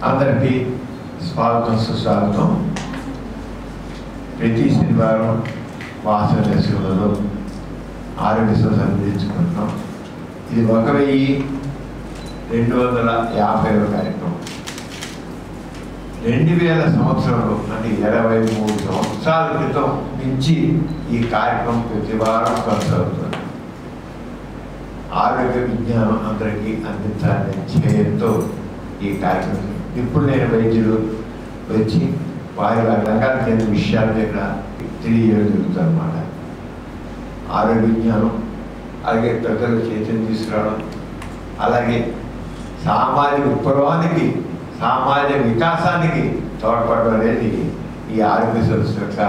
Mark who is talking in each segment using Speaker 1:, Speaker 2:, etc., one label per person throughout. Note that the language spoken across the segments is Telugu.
Speaker 1: అందరికీ స్వాగతం సుస్వాగతం. ప్రతి శనివారం వాసన శివులలో ఆరోగ్య సంధించుకుంటున్నాం. ఇది 1250వ కార్యక్రమం. 2000 సంవత్సరంలో అంటే 23 సంవత్సరాల క్రితం నుంచి ఈ కార్యక్రమం ప్రతి వారం కొనసాగుతుంది. ఆరోగ్య విజ్ఞానం అందరికీ అందించాలనే ధ్యేయంతో ఈ కార్యక్రమం. ఇప్పుడు నేను వైద్యులు వచ్చి వారి రకాల చెందిన విషయాల మీద తెలియజేయడం జరుగుతుంది అన్నమాట. ఆరోగ్య విజ్ఞానం అలాగే ప్రజల చైతన్యం తీసుకురావడం, అలాగే సామాజిక విప్లవానికి సామాజిక వికాసానికి తోడ్పడడం అనేది ఈ ఆరోగ్య సంస్థ యొక్క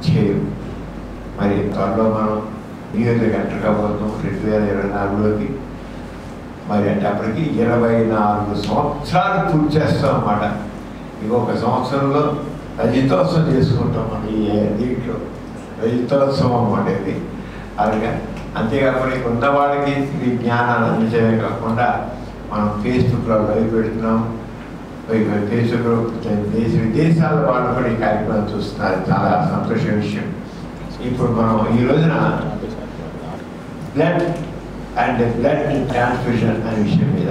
Speaker 1: ధ్యేయం. మరి త్వరలో మనం నియోజక ఎంటర్ కాబోతున్నాం 2024లోకి. మరి అంటే అప్పటికి 24 సంవత్సరాలు పూర్తి చేస్తాం అన్నమాట. ఇంకొక సంవత్సరంలో రజతోత్సవం చేసుకుంటాం మనం. ఈ దీంట్లో రజతోత్సవం అన్నమాట ఇది. అలాగే అంతేకాకుండా ఉన్న వాళ్ళకి ఈ జ్ఞానాన్ని అందించడమే కాకుండా మనం ఫేస్బుక్లో లైవ్ పెడుతున్నాం. ఫేస్బుక్లో దేశ విదేశాల వాళ్ళు కూడా ఈ కార్యక్రమం చూస్తున్నారు. చాలా సంతోష విషయం. ఇప్పుడు మనం ఈ రోజున బ్లడ్ ట్రాన్స్ఫ్యూషన్ అనే విషయం మీద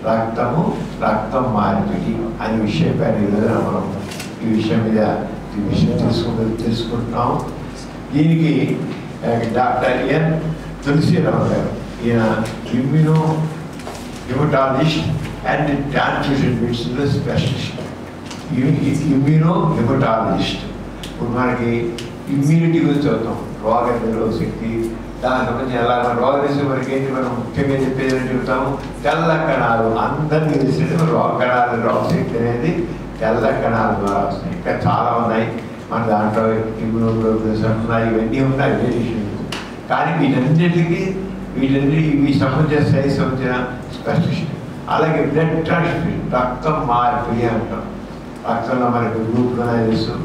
Speaker 1: రక్తం మార్పిడి అనే విషయం పైన ఈ రోజున మనం ఈ విషయం మీద తెలుసుకుంటున్నాము. దీనికి డాక్టర్ ఎన్ తులసిరావు గారు, ఈయన హిమటాలజిస్ట్ అండ్ ట్రాన్స్ఫ్యూషన్ మెడిసిన్లో స్పెషలిస్ట్, హిమటాలజిస్ట్. ఇప్పుడు మనకి ఇమ్యూనిటీ గురించి చదువుతాం, రోగ నిరోధక శక్తి. దాని గురించి ఎలా రోగ నిరోధక మనకి ఏంటి, మనం ముఖ్యంగా చెప్పేది చెబుతాము తెల్ల కణాలు. అందరినీ తెలిసినట్టు రోగ కణాలు, రోగ శక్తి అనేది తెల్ల కణాల ద్వారా వస్తాయి. ఇంకా చాలా ఉన్నాయి మన దాంట్లో, ఇమ్యూనోగ్లోబులిన్స్ ఉన్నాయి, ఇవన్నీ ఉన్నాయి రేడియేషన్. కానీ వీటన్నిటికీ ఇవి సంబంధించిన సైన్స్ సంబంధించిన స్పెషలిస్ట్. అలాగే బ్లడ్ ట్రాన్స్ఫ్యూషన్, రక్తం మార్పిడి అంటాం. రక్తంలో మనకి గ్రూప్లు తెలుసు,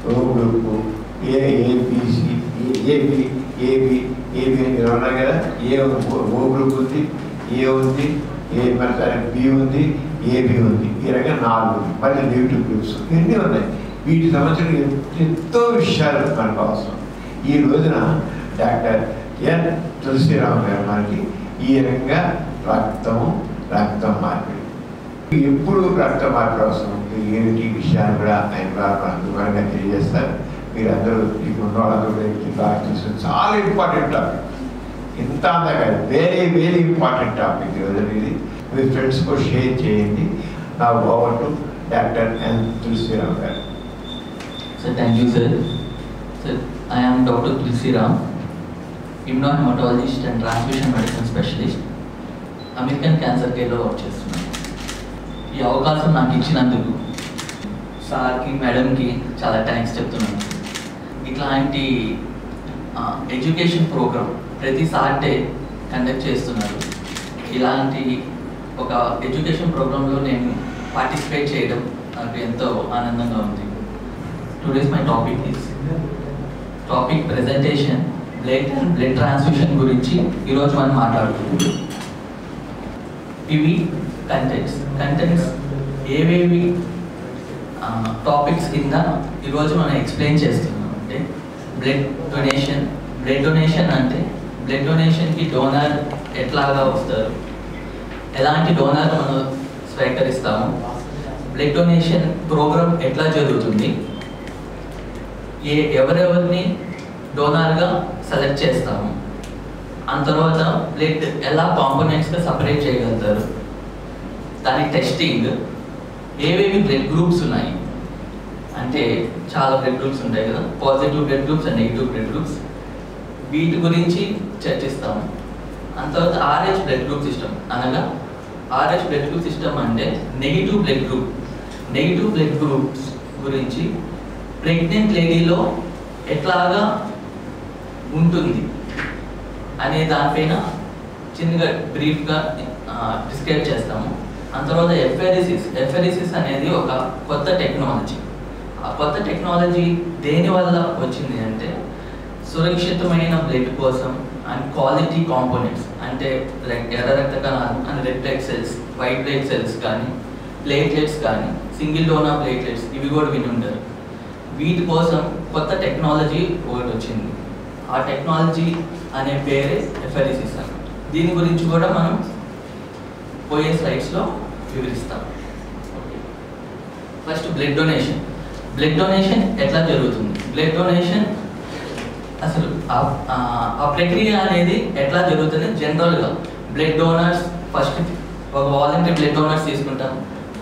Speaker 1: ఓ గ్రూపు, ఏబిసి, ఏబి అని ఉన్నాయి కదా. ఓ గ్రూప్ ఉంది, ఏ ఉంది, బి ఉంది, ఏబి ఉంది. ఈ రకంగా 4 మళ్ళీ నెగిటివ్ గ్రూప్స్ ఇవన్నీ ఉన్నాయి. వీటి సంబంధించిన ఎంతో విషయాలు మనకు అవసరం. ఈ రోజున డాక్టర్ ఎన్ తులసిరావు గారు మనకి ఈ రకంగా రక్తం మార్పిడి, ఎప్పుడు రక్తం మార్పిడి అవసరం ఏమిటి విషయాన్ని కూడా ఆయన వివరంగా తెలియజేస్తారు. మీరందరూ ఇప్పుడు ఉన్న వాళ్ళందరూ బాగా తెలుసు. చాలా ఇంపార్టెంట్ టాపిక్. ఇంత అందగా వెరీ ఇంపార్టెంట్ టాపిక్. ఈరోజు ఇది మీ ఫ్రెండ్స్ కూడా షేర్ చేయండి. నా over to doctor N Tulasirao గారు.
Speaker 2: Sir, thank you, sir. Sir, I am Dr. Tulsi Ram, immunohematologist and transfusion medicine specialist. American cancer కేర్లో వర్క్ చేస్తున్నాను. ఈ అవకాశం నాకు ఇచ్చినందుకు సార్కి మేడంకి చాలా థ్యాంక్స్ చెప్తున్నాను. ఇట్లాంటి ఎడ్యుకేషన్ ప్రోగ్రామ్ ప్రతి సాటర్డే కండక్ట్ చేస్తున్నారు. ఇలాంటి ఒక ఎడ్యుకేషన్ ప్రోగ్రాంలో నేను పార్టిసిపేట్ చేయడం నాకు ఎంతో ఆనందంగా ఉంది. Today's my topic is presentation blood transfusion గురించి ఈరోజు మనం మాట్లాడుతున్నాం. ఇవి కంటెంట్స్ ఏవేవి టాపిక్స్ కింద ఈరోజు మనం ఎక్స్ప్లెయిన్ చేస్తున్నాం. అంటే బ్లడ్ డొనేషన్ అంటే బ్లడ్ డొనేషన్కి డోనర్ ఎట్లాగా వస్తారు, ఎలాంటి డోనర్ మనం స్వీకరిస్తాము, బ్లడ్ డొనేషన్ ప్రోగ్రామ్ ఎట్లా జరుగుతుంది, ఎవరెవరిని డోనర్గా సెలెక్ట్ చేస్తాము, ఆ తర్వాత బ్లడ్ ఎలా కాంపోనెంట్స్గా సపరేట్ చేయగలుగుతారు, దాని టెస్టింగ్, ఏవేవి బ్లడ్ గ్రూప్స్ ఉన్నాయి అంటే చాలా బ్లడ్ గ్రూప్స్ ఉంటాయి కదా, positive blood groups and negative blood groups, వీటి గురించి చర్చిస్తాము. ఆ తర్వాత RH బ్లడ్ గ్రూప్ సిస్టమ్ అనగా RH బ్లడ్ గ్రూప్ సిస్టమ్ అంటే నెగిటివ్ బ్లడ్ గ్రూప్స్ గురించి ప్రెగ్నెంట్ లేడీలో ఎట్లాగా ఉంటుంది అనే దానిపైన చిన్నగా బ్రీఫ్గా డిస్క్రైబ్ చేస్తాము. ఆ తర్వాత ఎఫెరిసిస్ అనేది ఒక కొత్త టెక్నాలజీ. ఆ కొత్త టెక్నాలజీ దేనివల్ల వచ్చింది అంటే సురక్షితమైన బ్లడ్ కోసం అండ్ క్వాలిటీ కాంపోనెంట్స్ అంటే లైక్ ఎర్ర రక్త కణాలు and red blood cells, white blood cells కానీ, ప్లేట్లెట్స్ కానీ, సింగిల్ డోనర్ ప్లేట్లెట్స్ ఇవి కూడా విని ఉంటారు. వీటి కోసం కొత్త టెక్నాలజీ ఒకటి వచ్చింది. ఆ టెక్నాలజీ అనే పేరే ఎఫెరిసిస్ అన్నమాట. దీని గురించి కూడా మనం పోయే స్లైడ్స్లో వివరిస్తాం. First blood donation. Blood donation ఎట్లా జరుగుతుంది? బ్లడ్ డొనేషన్ అసలు ఆ ప్రక్రియ అనేది ఎట్లా జరుగుతుంది? జనరల్గా బ్లడ్ డోనర్స్ ఫస్ట్ ఒక వాలంటరీ బ్లడ్ డోనర్స్ తీసుకుంటాం.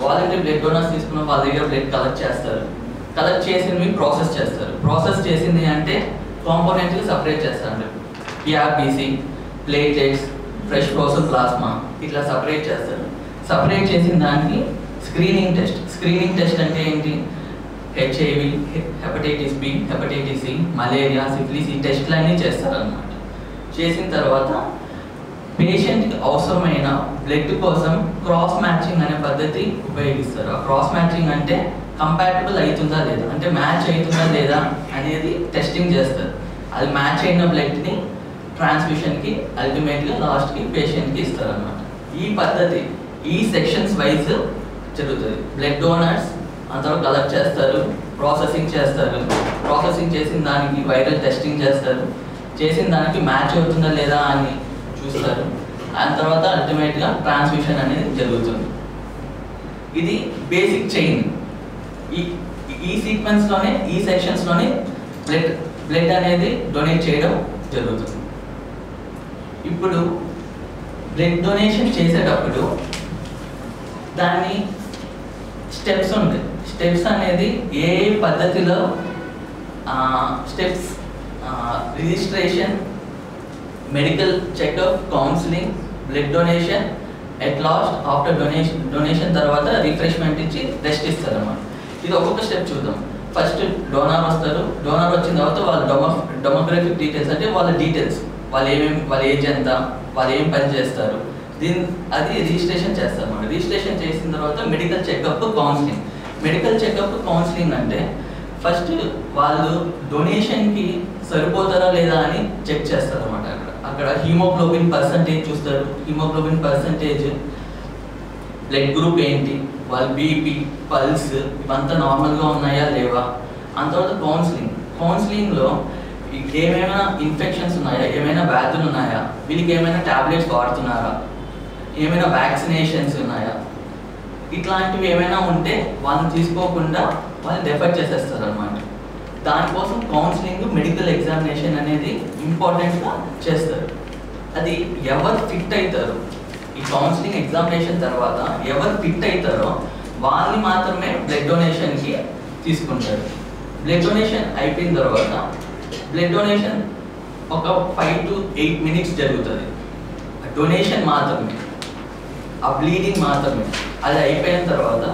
Speaker 2: వాలంటరీ బ్లడ్ డోనర్స్ తీసుకున్న వాళ్ళ దగ్గర బ్లడ్ కలెక్ట్ చేస్తారు. కలెక్ట్ చేసినవి ప్రాసెస్ చేస్తారు. ప్రాసెస్ చేసింది అంటే కాంపోనెంట్గా సపరేట్ చేస్తారు. PRBC, platelets, fresh frozen plasma ఇట్లా సపరేట్ చేస్తారు. సపరేట్ చేసిన దానికి స్క్రీనింగ్ టెస్ట్. స్క్రీనింగ్ టెస్ట్ అంటే ఏంటి? HIV, hepatitis B, hepatitis C, malaria, syphilis ఈ టెస్ట్లన్నీ చేస్తారన్నమాట. చేసిన తర్వాత పేషెంట్కి అవసరమైన బ్లడ్ కోసం క్రాస్ మ్యాచింగ్ అనే పద్ధతి ఉపయోగిస్తారు. ఆ క్రాస్ మ్యాచింగ్ అంటే కంపాటబుల్ అవుతుందా లేదా, అంటే మ్యాచ్ అవుతుందా లేదా అనేది టెస్టింగ్ చేస్తారు. అది మ్యాచ్ అయిన బ్లడ్ని ట్రాన్స్ఫ్యూషన్కి అల్టిమేట్గా లాస్ట్కి పేషెంట్కి ఇస్తారు అన్నమాట. ఈ పద్ధతి ఈ సెక్షన్స్ వైజ్ జరుగుతుంది. బ్లడ్ డోనర్స్ అందరూ కలెక్ట్ చేస్తారు, ప్రాసెసింగ్ చేస్తారు. ప్రాసెసింగ్ చేసిన దానికి వైరల్ టెస్టింగ్ చేస్తారు. చేసిన దానికి మ్యాచ్ అవుతుందా లేదా అని చూస్తారు. దాని తర్వాత అల్టిమేట్గా ట్రాన్స్ఫ్యూషన్ అనేది జరుగుతుంది. ఇది బేసిక్ చైన్. ఈ సీక్వెన్స్లోనే ఈ సెక్షన్స్లోనే బ్లడ్ అనేది డొనేట్ చేయడం జరుగుతుంది. ఇప్పుడు బ్లడ్ డొనేషన్ చేసేటప్పుడు దాన్ని స్టెప్స్ ఉంటాయి. స్టెప్స్ అనేది ఏ పద్ధతిలో steps registration, medical checkup, counselling, blood donation, at last after donation తర్వాత రిఫ్రెష్మెంట్ ఇచ్చి రెస్ట్ ఇస్తారు అన్నమాట. ఇది ఒక్కొక్క స్టెప్ చూద్దాం. ఫస్ట్ డోనర్ వస్తారు. డోనర్ వచ్చిన తర్వాత వాళ్ళ డెమోగ్రఫిక్ డీటెయిల్స్ అంటే వాళ్ళ డీటెయిల్స్, వాళ్ళ ఏజ్ ఎంత, వాళ్ళు ఏం పని చేస్తారు, అది రిజిస్ట్రేషన్ చేస్తారు అన్నమాట. రిజిస్ట్రేషన్ చేసిన తర్వాత medical checkup, counselling. Medical checkup, counselling అంటే ఫస్ట్ వాళ్ళు డొనేషన్కి సరిపోతారా లేదా అని చెక్ చేస్తారు అన్నమాట. అక్కడ హీమోగ్లోబిన్ పర్సంటేజ్ చూస్తారు. హీమోగ్లోబిన్ పర్సంటేజ్, బ్లడ్ గ్రూప్ ఏంటి, వాళ్ళ బీపీ, పల్స్ ఇవంతా నార్మల్గా ఉన్నాయా లేవా. అంత తర్వాత కౌన్సిలింగ్లో ఏమైనా ఇన్ఫెక్షన్స్ ఉన్నాయా, ఏమైనా వ్యాధులు ఉన్నాయా, వీళ్ళకి ఏమైనా ట్యాబ్లెట్స్ వాడుతున్నారా, ఏమైనా వ్యాక్సినేషన్స్ ఉన్నాయా, ఇట్లాంటివి ఏమైనా ఉంటే వాళ్ళని తీసుకోకుండా వాళ్ళని రెఫర్ చేసేస్తారు అన్నమాట. దానికోసం కౌన్సిలింగ్, మెడికల్ ఎగ్జామినేషన్ అనేది ఇంపార్టెంట్గా చేస్తారు. అది ఎవరు ఫిట్ అవుతారు, ఈ కౌన్సిలింగ్ ఎగ్జామినేషన్ తర్వాత ఎవరు ఫిట్ అవుతారో వాళ్ళని మాత్రమే బ్లడ్ డొనేషన్కి తీసుకుంటారు. బ్లడ్ డొనేషన్ అయిపోయిన తర్వాత బ్లడ్ డొనేషన్ ఒక 5 to 8 minutes జరుగుతుంది. డొనేషన్ మాత్రమే, ఆ బ్లీడింగ్ మాత్రమే. అది అయిపోయిన తర్వాత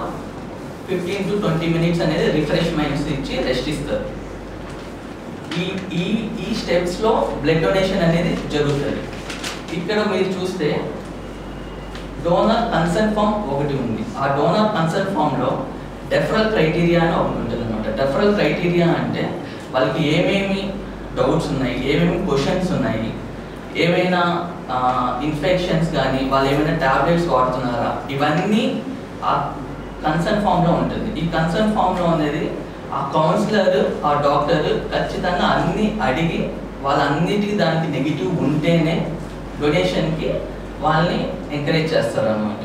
Speaker 2: 15 to 20 minutes అనేది రిఫ్రెష్మెంట్స్ ఇచ్చి రెస్ట్ ఇస్తారు. ఈ స్టెప్స్లో బ్లడ్ డొనేషన్ అనేది జరుగుతుంది. ఇక్కడ మీరు చూస్తే డోనర్ కన్సర్న్ ఫామ్ ఒకటి ఉంది. ఆ డోనర్ కన్సర్న్ ఫామ్లో డెఫరల్ క్రైటీరియా అని ఒకటి ఉంటుంది అనమాట. డెఫరల్ క్రైటీరియా అంటే వాళ్ళకి ఏమేమి డౌట్స్ ఉన్నాయి, ఏమేమి క్వశ్చన్స్ ఉన్నాయి, ఏమైనా ఇన్ఫెక్షన్స్ కానీ వాళ్ళు ఏమైనా ట్యాబ్లెట్స్ వాడుతున్నారా, ఇవన్నీ ఆ కన్సర్న్ ఫామ్లో ఉంటుంది. ఈ కన్సర్న్ ఫామ్లో అనేది ఆ కౌన్సిలర్, ఆ డాక్టర్ ఖచ్చితంగా అన్నీ అడిగి వాళ్ళన్నిటికీ దానికి నెగిటివ్ ఉంటేనే డొనేషన్కి వాళ్ళని ఎంకరేజ్ చేస్తారు అన్నమాట.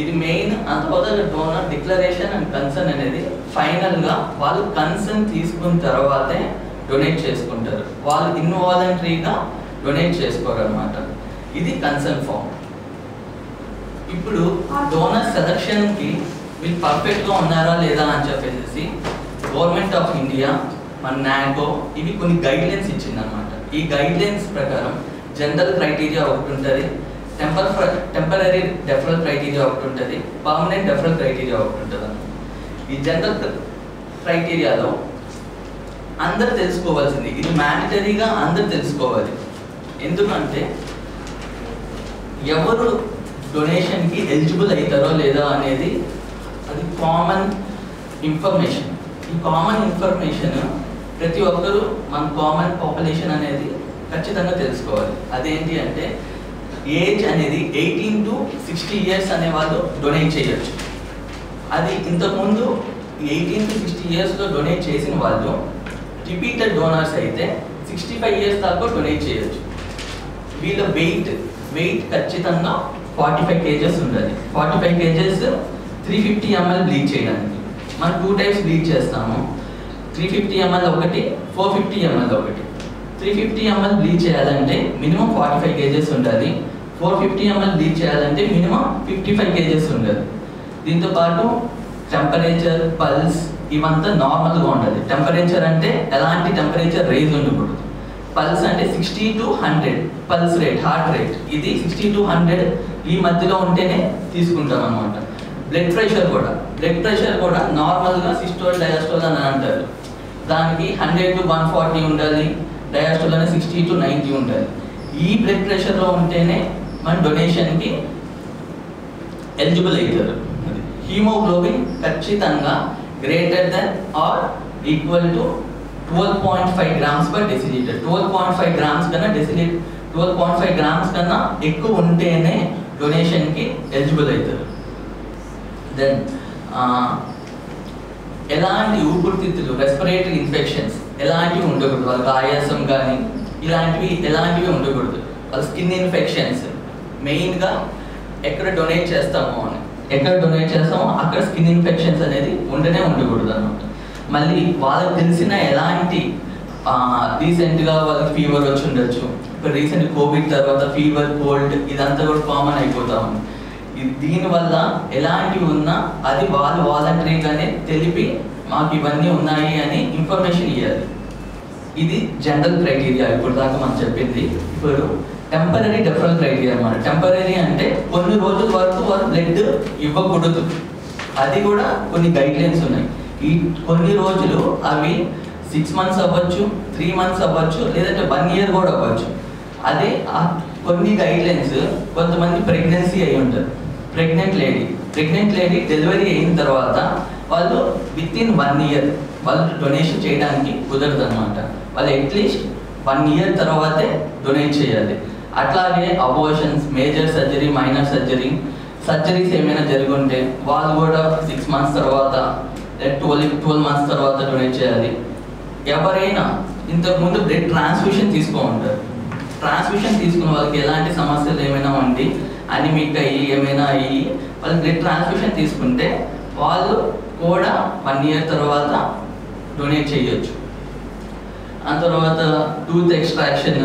Speaker 2: ఇది మెయిన్. అంతవాత డోనర్ డిక్లరేషన్ అండ్ కన్సర్న్ అనేది ఫైనల్గా వాళ్ళు కన్సర్న్ తీసుకున్న తర్వాతే డొనేట్ చేసుకుంటారు. వాళ్ళు ఇన్వాలంటరీగా డొనేట్ చేసుకోరు అనమాట. ఇది కన్సర్న్ ఫామ్. ఇప్పుడు ఆ డోనర్ సెలక్షన్కి వీళ్ళు పర్ఫెక్ట్గా ఉన్నారా లేదా అని చెప్పేసి గవర్నమెంట్ ఆఫ్ ఇండియా, మన నాకో ఇవి కొన్ని గైడ్లైన్స్ ఇచ్చిందనమాట. ఈ గైడ్లైన్స్ ప్రకారం జనరల్ క్రైటీరియా ఒకటి ఉంటుంది, టెంపరరీ డెఫరల్ క్రైటీరియా ఒకటి ఉంటుంది, పర్మనెంట్ డెఫరల్ క్రైటీరియా ఒకటి ఉంటుంది అన్నమాట. ఈ జనరల్ క్రైటీరియాలో అందరు తెలుసుకోవాల్సింది, ఇది మ్యాండటరీగా అందరు తెలుసుకోవాలి. ఎందుకంటే ఎవరు డొనేషన్కి ఎలిజిబుల్ అవుతారో లేదా అనేది అది కామన్ ఇన్ఫర్మేషన్. ఈ కామన్ ఇన్ఫర్మేషన్ ప్రతి ఒక్కరూ మన కామన్ పాపులేషన్ అనేది ఖచ్చితంగా తెలుసుకోవాలి. అదేంటి అంటే ఏజ్ అనేది 18 to 60 years అనే వాళ్ళు డొనేట్ చేయొచ్చు. అది ఇంతకుముందు 18 to 60 yearsలో డొనేట్ చేసిన వాళ్ళు రిపీటెడ్ డోనర్స్ అయితే 65 years దాకా డొనేట్ చేయొచ్చు. వీళ్ళ వెయిట్ ఖచ్చితంగా 45 kgs ఉండాలి. 45 kgs 350 ml బ్లీడ్ చేయడానికి. మనం 2 types బ్లీడ్ చేస్తాము. 350 ml ఒకటి, 450 ml ఒకటి. 350 ml బ్లీడ్ చేయాలంటే మినిమం 45 kgs ఉండాలి. 450 ml బ్లీడ్ చేయాలంటే మినిమం 55 kgs ఉండాలి. దీంతో పాటు టెంపరేచర్, పల్స్ ఇవంతా నార్మల్గా ఉండాలి. టెంపరేచర్ అంటే ఎలాంటి టెంపరేచర్ రైజ్ ఉండకూడదు. పల్స్ అంటే 60 to 100 pulse rate, heart rate ఇది 60 to 100 ఈ మధ్యలో ఉంటేనే తీసుకుంటాం అనమాట. బ్లడ్ ప్రెషర్ కూడా నార్మల్గా సిస్టోల్, డయాస్టోల్ అని అంటారు. దానికి 100 to 140 ఉండాలి. డయాస్టోల్ అనేది 60 to 90 ఉండాలి. ఈ బ్లడ్ ప్రెషర్లో ఉంటేనే మన డొనేషన్కి ఎలిజిబుల్ అవుతారు. హీమోగ్లోబిన్ ఖచ్చితంగా greater than or equal to 12.5 grams per deciliter. 12.5 grams కన్నా 12.5 grams కన్నా ఎక్కువ ఉంటేనే డొనేషన్కి ఎలిజిబుల్ అవుతారు. దెన్ ఎలాంటి ఊపిరితిత్తులు, రెస్పిరేటరీ ఇన్ఫెక్షన్స్ ఎలాంటివి ఉండకూడదు. వాళ్ళకి ఆయాసం కానీ ఎలాంటివి ఉండకూడదు. వాళ్ళ స్కిన్ ఇన్ఫెక్షన్స్ మెయిన్గా ఎక్కడ డొనేట్ చేస్తామో అక్కడ స్కిన్ ఇన్ఫెక్షన్స్ అనేది ఉండకూడదు అన్నమాట. మళ్ళీ వాళ్ళకి తెలిసిన ఎలాంటి రీసెంట్గా వాళ్ళకి ఫీవర్ వచ్చి ఉండొచ్చు. ఇప్పుడు రీసెంట్ కోవిడ్ తర్వాత ఫీవర్, కోల్డ్ ఇదంతా కూడా కామన్ అయిపోతా ఉంది. దీనివల్ల ఎలాంటివి ఉన్నా అది వాళ్ళు వాలంటరీగానే తెలిపి మాకు ఇవన్నీ ఉన్నాయి అని ఇన్ఫర్మేషన్ ఇవ్వాలి. ఇది జనరల్ క్రైటీరియా. ఇప్పుడు దాకా మనం చెప్పింది. ఇప్పుడు టెంపరీ డెఫరల్ క్రైటీరియా అన్నమాట. టెంపరీ అంటే కొన్ని రోజుల వరకు వాళ్ళు బ్లడ్ ఇవ్వకూడదు. అది కూడా కొన్ని గైడ్లైన్స్ ఉన్నాయి. ఈ కొన్ని రోజులు అవి 6 months అవ్వచ్చు, 3 months అవ్వచ్చు, లేదంటే 1 year కూడా అవ్వచ్చు. అదే కొన్ని గైడ్లైన్స్ కొంతమంది ప్రెగ్నెన్సీ అయి ఉంటారు. ప్రెగ్నెంట్ లేడీ డెలివరీ అయిన తర్వాత వాళ్ళు వితిన్ 1 year వాళ్ళు డొనేషన్ చేయడానికి కుదరదు అనమాట. వాళ్ళు అట్లీస్ట్ 1 year తర్వాతే డొనేట్ చేయాలి. అట్లాగే abortions, major surgery, minor surgeries ఏమైనా జరుగుంటే వాళ్ళు కూడా 6 months తర్వాత 12 months తర్వాత డొనేట్ చేయాలి. ఎవరైనా ఇంతకుముందు బ్లడ్ ట్రాన్స్ఫ్యూషన్ తీసుకున్న వాళ్ళకి ఎలాంటి సమస్యలు ఏమైనా ఉండి అనిమిక్ అయ్యి ఏమైనా అయ్యి వాళ్ళు బ్లడ్ ట్రాన్స్ఫ్యూషన్ తీసుకుంటే వాళ్ళు కూడా 1 year తర్వాత డొనేట్ చేయొచ్చు. ఆ తర్వాత tooth extraction,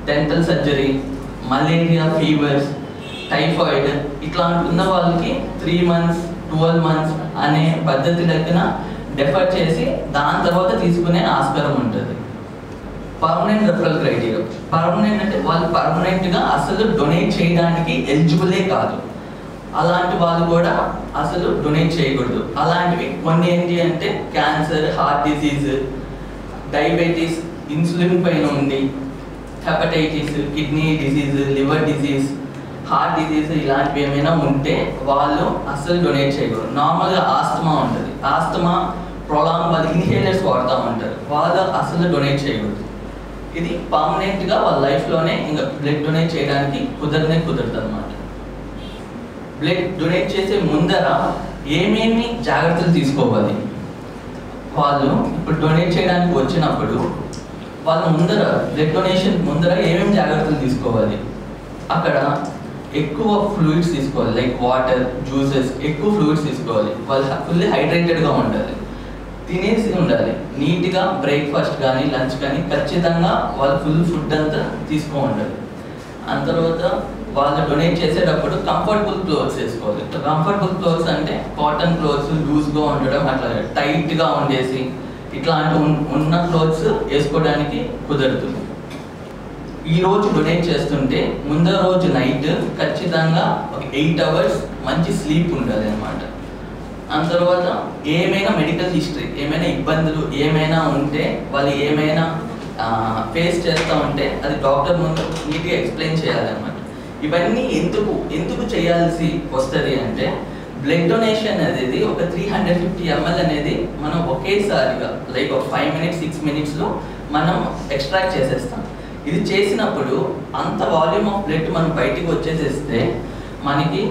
Speaker 2: dental surgery, malaria, fevers, typhoid ఇట్లాంటి ఉన్న వాళ్ళకి 3 months, 12 months అనే పద్ధతి లెక్కన డెఫర్ చేసి దాని తర్వాత తీసుకునే ఆస్కారం ఉంటుంది. Permanent referral criteria. పర్మనెంట్ అంటే వాళ్ళు పర్మనెంట్గా అసలు డొనేట్ చేయడానికి ఎలిజిబులే కాదు. అలాంటి వాళ్ళు కూడా అసలు డొనేట్ చేయకూడదు. అలాంటివి కొన్ని ఏంటి అంటే cancer, heart disease, diabetes, insulin పైన ఉంది, hepatitis, kidney disease, liver disease, heart disease ఇలాంటివి ఏమైనా ఉంటే వాళ్ళు అస్సలు డొనేట్ చేయకూడదు. నార్మల్గా ఆస్తమా ఉంటుంది. ఆస్తమా ప్రొలాంగ్ వాళ్ళు ఇన్హేలర్స్ వాడుతూ ఉంటారు. వాళ్ళు అసలు డొనేట్ చేయకూడదు. ఇది పర్మనెంట్గా వాళ్ళ లైఫ్లోనే ఇంకా బ్లడ్ డొనేట్ చేయడానికి కుదరదు అనమాట. బ్లడ్ డొనేట్ చేసే ముందర ఏమేమి జాగ్రత్తలు తీసుకోవాలి? వాళ్ళు ఇప్పుడు డొనేట్ చేయడానికి వచ్చినప్పుడు వాళ్ళ బ్లడ్ డొనేషన్ ముందర ఏమేమి జాగ్రత్తలు తీసుకోవాలి? అక్కడ ఎక్కువ ఫ్లూయిడ్స్ తీసుకోవాలి. లైక్ వాటర్, జ్యూసెస్, ఎక్కువ ఫ్లూయిడ్స్ తీసుకోవాలి. వాళ్ళు ఫుల్లీ హైడ్రేటెడ్గా ఉండాలి. తినేసి ఉండాలి. నీట్గా బ్రేక్ఫాస్ట్ కానీ లంచ్ కానీ ఖచ్చితంగా వాళ్ళు ఫుల్ ఫుడ్ అంతా ఉండాలి. ఆ తర్వాత వాళ్ళు డొనేట్ చేసేటప్పుడు కంఫర్టబుల్ క్లోత్స్ వేసుకోవాలి. కంఫర్టబుల్ క్లోత్స్ అంటే కాటన్ క్లోత్స్, లూజ్గా ఉండడం, అట్లా టైట్గా ఉండేసి ఇట్లాంటి ఉన్న క్లోత్స్ వేసుకోవడానికి కుదరదు. ఈ రోజు డొనేట్ చేస్తుంటే ముందర రోజు నైట్ ఖచ్చితంగా ఒక 8 hours మంచి స్లీప్ ఉండాలి అన్నమాట. ఆ తర్వాత ఏమైనా మెడికల్ హిస్టరీ, ఏమైనా ఇబ్బందులు ఏమైనా ఉంటే వాళ్ళు ఏమైనా ఫేస్ చేస్తూ ఉంటే అది డాక్టర్ ముందు నీట్గా ఎక్స్ప్లెయిన్ చేయాలన్నమాట. ఇవన్నీ ఎందుకు చేయాల్సి వస్తుంది అంటే బ్లడ్ డొనేషన్ అనేది ఒక 350 ml అనేది మనం ఒకేసారిగా లైక్ ఒక 5 minutes 6 minutesలో మనం ఎక్స్ట్రాక్ట్ చేసేస్తాం. ఇది చేసినప్పుడు అంత వాల్యూమ్ ఆఫ్ బ్లడ్ మనం బయటికి వచ్చేసేస్తే మనకి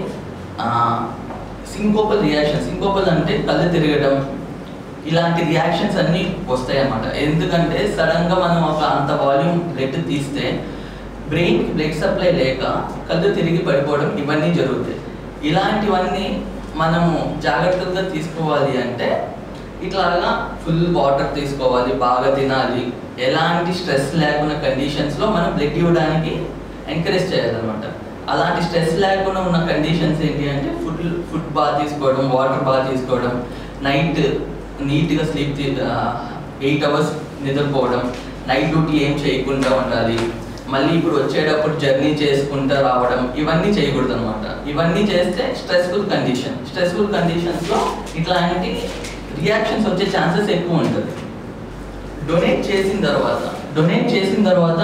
Speaker 2: సింకోపల్ రియాక్షన్, సింకోపల్ అంటే కళ్ళు తిరగడం, ఇలాంటి రియాక్షన్స్ అన్నీ వస్తాయి అన్నమాట. ఎందుకంటే సడన్గా మనం ఒక అంత వాల్యూమ్ బ్లడ్ తీస్తే బ్రెయిన్కి బ్లడ్ సప్లై లేక కళ్ళు తిరిగి పడిపోవడం ఇవన్నీ జరుగుతాయి. ఇలాంటివన్నీ మనము జాగ్రత్తగా తీసుకోవాలి అంటే ఇట్లాగా ఫుల్ వాటర్ తీసుకోవాలి, బాగా తినాలి, ఎలాంటి స్ట్రెస్ లేకుండా కండిషన్స్లో మనం బ్లడ్ ఇవ్వడానికి ఎంకరేజ్ చేయాలన్నమాట. అలాంటి స్ట్రెస్ లేకుండా ఉన్న కండిషన్స్ ఏంటి అంటే ఫుడ్ బాగా తీసుకోవడం, వాటర్ బాగా తీసుకోవడం, నైట్ నీట్గా స్లీప్ 8 hours నిద్రపోవడం, నైట్ డ్యూటీ ఏం చేయకుండా ఉండాలి, మళ్ళీ ఇప్పుడు వచ్చేటప్పుడు జర్నీ చేసుకుంటూ రావడం, ఇవన్నీ చేయకూడదు అనమాట. ఇవన్నీ చేస్తే స్ట్రెస్ఫుల్ కండిషన్స్లో ఇట్లాంటి రియాక్షన్స్ వచ్చే ఛాన్సెస్ ఎక్కువ ఉంటుంది. డొనేట్ చేసిన తర్వాత